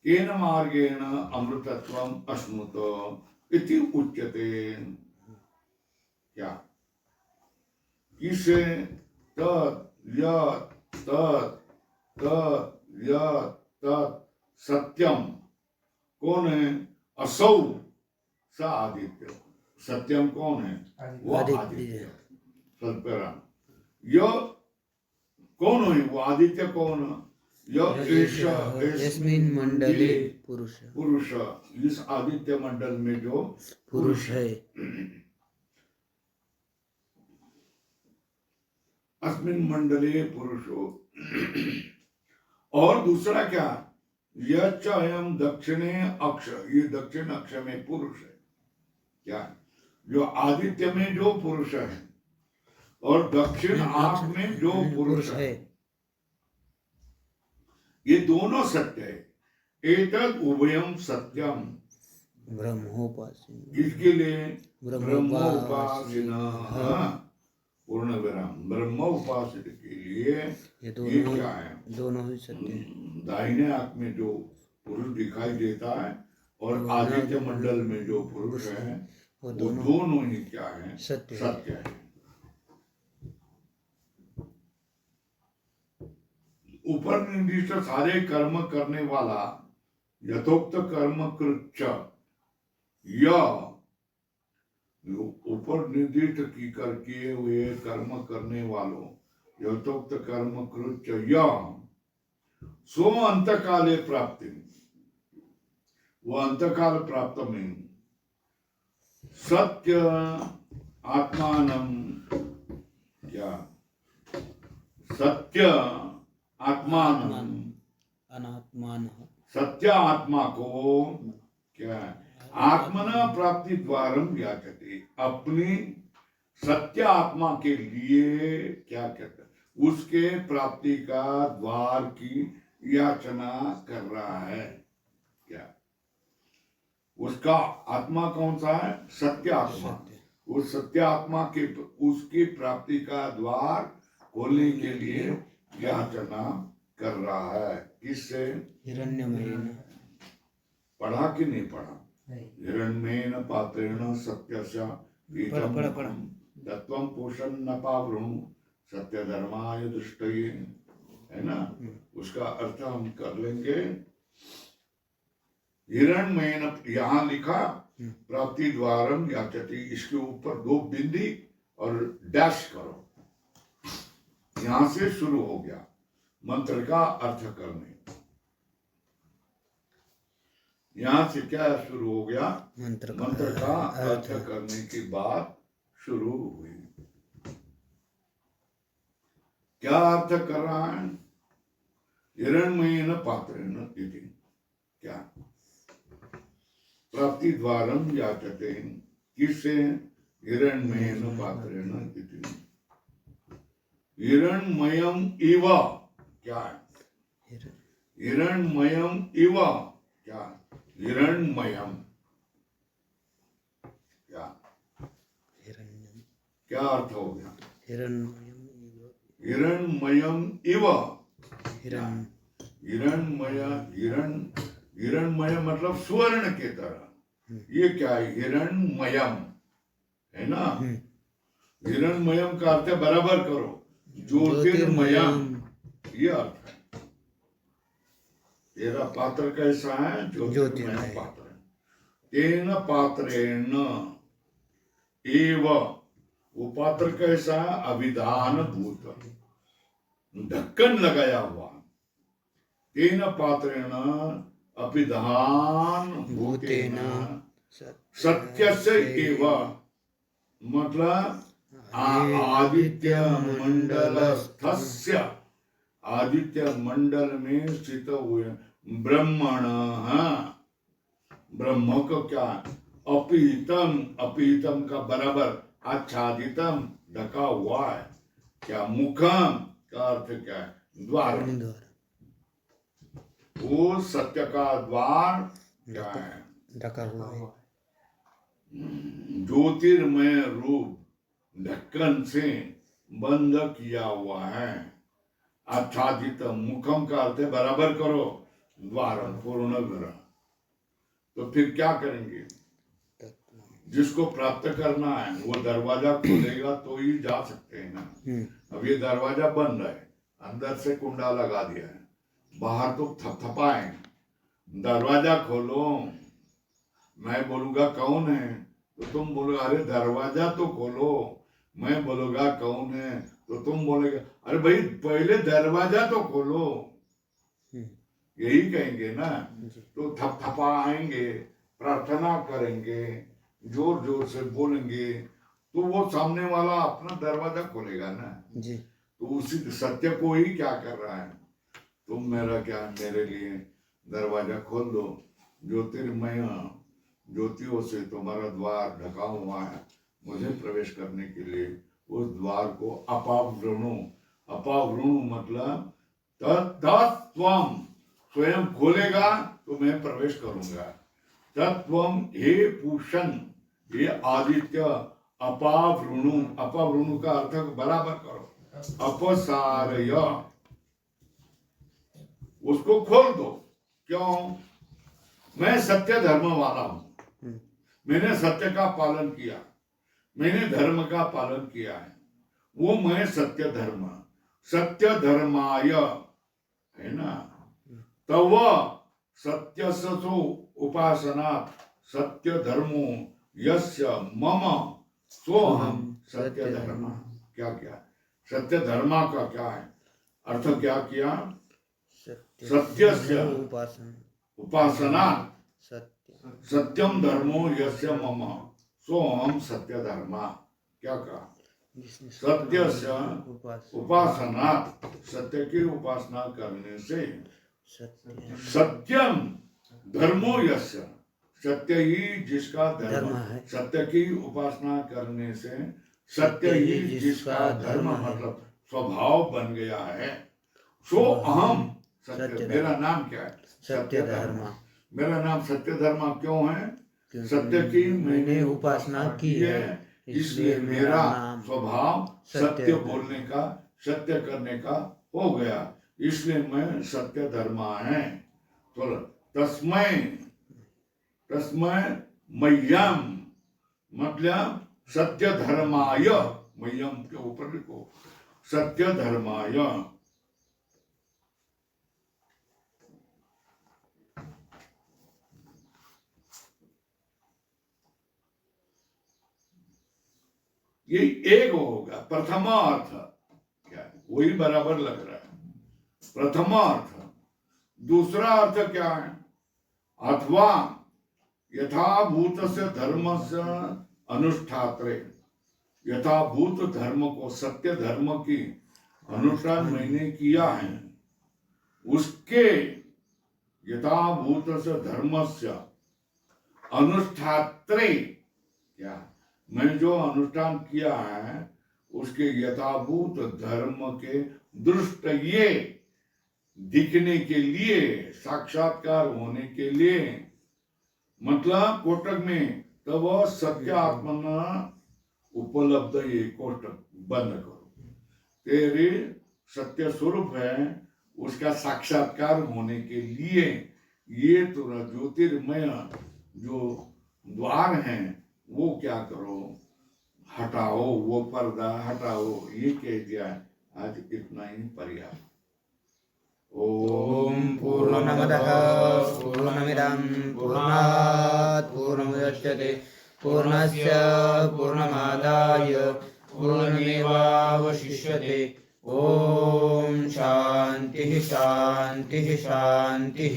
केन मार्गेण अमृतत्वम अश्नुत इति उच्यते, क्या, किसे, तत् यत् तत् तत् यत् तत् सत्यम, कौन है, असौ स आदित्य, सत्यम कौन है, वो आदित्य, स्वल्पराम, यह कौन है, वो आदित्य कौन, यस्मिन् मंडले पुरुष, पुरुष, इस आदित्य मंडल में जो पुरुष है, अस्मिन् मंडले पुरुषो, और दूसरा क्या, यच्च अयम दक्षिणे अक्ष, ये दक्षिण अक्ष में पुरुष है, क्या, जो आदित्य में जो पुरुष है और दक्षिण आंख में जो पुरुष है, ये दोनों सत्य है, एतद उभयम सत्यम, ब्रह्मोपासिन, किसके लिए, ब्रह्मोपासिन, पूर्ण विराम, ब्रह्म उपासित के लिए ये क्या है, दोनों ही सत्य है, दाहिने आंख में जो पुरुष दिखाई देता है और आदित्य मंडल में जो पुरुष है, वो दोनों ही क्या है, सत्य है। ऊपर निर्दिष्ट सारे कर्म करने वाला यथोक्त कर्म कृच्च, यह ऊपर निर्दिष्ट की करके हुए कर्म करने वालों यथोक्त कर्म कृच्च यह सो अंतकाले प्राप्ति, वो अंतकाल प्राप्त में सत्य आत्मानम, क्या, सत्य आत्मान, अनात्मान, सत्य आत्मा को क्या, आत्मना प्राप्ति द्वारम याचते, अपनी सत्य आत्मा के लिए क्या कहते हैं, उसके प्राप्ति का द्वार की याचना कर रहा है, क्या, उसका आत्मा कौन सा है, सत्य आत्मा, उस सत्य आत्मा के उसकी प्राप्ति का द्वार खोलने के लिए याचना कर रहा है, किससे, हिरण्यमयेन, पढ़ा कि नहीं पढ़ा, हिरण्येन पात्रेण सत्यस्य पीतम तत्वं पोषण न पावृणु सत्य धर्माय दृष्टये, है ना, उसका अर्थ हम कर लेंगे, हिरण्येन, यहाँ लिखा प्राप्ति द्वारम याचति, इसके ऊपर 2 बिंदी और डैश करो, यहां से शुरू हो गया मंत्र का अर्थ करने, यहां से क्या शुरू हो गया, मंत्र का अर्थ करने की बात शुरू हुई, क्या अर्थ कर रहा है, हिरण्येन पात्रेण इति, क्या, प्राप्ति द्वारम याचते, किससे, हिरण्येन पात्रेण इति, हिरण्मयम इव, क्या है, हिरण्मयम इव, क्या, हिरण्मयम, क्या, क्या अर्थ हो गया, हिरण्मयम इव, हिरण्मय मतलब स्वर्ण के तरह, ये क्या है, हिरण्मयम, है ना, हिरण्मयम का अर्थ बराबर करो, ज्योतिर्मयम, ये अर्थ है, तेरा पात्र कैसा है, ज्योतिर्मय पात्र, तेन पात्रेण एव, वो पात्र कैसा है, अभिधान भूत, ढक्कन लगाया हुआ, तेन पात्रेण अपिधान भूतेन सत्यस्य एव, मतलब आदित्य मंडलस्थस्य, आदित्य मंडल में स्थित हुए ब्रह्मण, ब्रह्म को क्या अपीतम, अपीतम का बराबर आच्छादितम ढका हुआ है, क्या मुखम का अर्थ क्या है, द्वार, वो सत्य का द्वार क्या है, ढका हुआ है, ज्योतिर्मय रूप ढक्कन से बंद किया हुआ है। आच्छादित मुखम का अर्थ है बराबर करो, द्वारम पूर्ण द्वार। तो फिर क्या करेंगे, जिसको प्राप्त करना है वो दरवाजा खोलेगा तो ही जा सकते हैं ना। अब ये दरवाजा बंद है, अंदर से कुंडा लगा दिया है, बाहर तो थपथपाए, दरवाजा खोलो, मैं बोलूंगा कौन है तो तुम बोलोगे अरे दरवाजा तो खोलो, मैं बोलूंगा कौन है तो तुम बोलेगा अरे भाई पहले दरवाजा तो खोलो, यही कहेंगे ना। तो थपथपाएंगे, प्रार्थना करेंगे, जोर जोर से बोलेंगे तो वो सामने वाला अपना दरवाजा खोलेगा ना जी। तो उसी सत्य को ही क्या कर रहा है, तुम मेरा क्या मेरे लिए दरवाजा खोल दो, ज्योतिर्मय ज्योतियों से तुम्हारा द्वार ढका हुआ है, मुझे प्रवेश करने के लिए उस द्वार को अपावृणु, अपावृणु मतलब तत्त्वम, स्वयं खोलेगा तो मैं प्रवेश करूंगा। तत्वम हे पूषण, हे आदित्य, अपावृणु, अपावृणु का अर्थ बराबर करो, अपसारय, उसको खोल दो। क्यों, मैं सत्य धर्म वाला हूं, मैंने सत्य का पालन किया, मैंने धर्म का पालन किया है, वो मैं सत्य धर्म, सत्य धर्माय है ना, तव सत्यसो उपासना सत्य धर्मो यस्य मम सोहम सत्य धर्म। क्या क्या सत्य धर्मा का क्या है अर्थ, क्या किया, सत्यस्य उपासना सत्यम धर्मो यस्य मम सोहम सत्य धर्मा। क्या कहा, सत्य से उपासना, सत्य की उपासना करने से, सत्यम धर्मो यस्य, सत्य ही जिसका धर्म है, सत्य की उपासना करने से सत्य ही जिसका धर्म मतलब स्वभाव बन गया है, सो अहम सत्य, मेरा नाम क्या है, सत्य धर्म। मेरा नाम सत्य धर्म क्यों है, सत्य की मैंने उपासना की है, इसलिए मेरा स्वभाव सत्य बोलने का, सत्य करने का हो गया, इसलिए मैं सत्य धर्मा है। तो तस्मै, तस्मै मह्यम मतलब सत्य धर्माय, मह्यम के ऊपर लिखो सत्य धर्माय। ये एक होगा, प्रथमा अर्थ क्या है, वही बराबर लग रहा है, प्रथमा अर्थ। दूसरा अर्थ क्या है, अथवा यथाभूत से धर्म से अनुष्ठात्रे, यथाभूत धर्म को, सत्य धर्म की अनुष्ठान मैंने किया है, उसके यथाभूत से धर्म से अनुष्ठात्रे, क्या मैं जो अनुष्ठान किया है उसके यथाभूत धर्म के दृष्ट ये दिखने के लिए, साक्षात्कार होने के लिए, मतलब कोटक में तब सत्य आत्मना उपलब्ध, ये कोटक बंद करो, तेरे सत्य स्वरूप है उसका साक्षात्कार होने के लिए ये तुरा ज्योतिर्मय जो द्वार है वो क्या करो, हटाओ, वो पर्दा हटाओ, ये कह दिया। आज इतना ही पर्याप्त। ओम पूर्णमदः पूर्णमिदं पूर्णात् पूर्णमुदच्यते पूर्णस्य पूर्णमादाय पूर्णमेवावशिष्यते ओम शांति शांति शांति।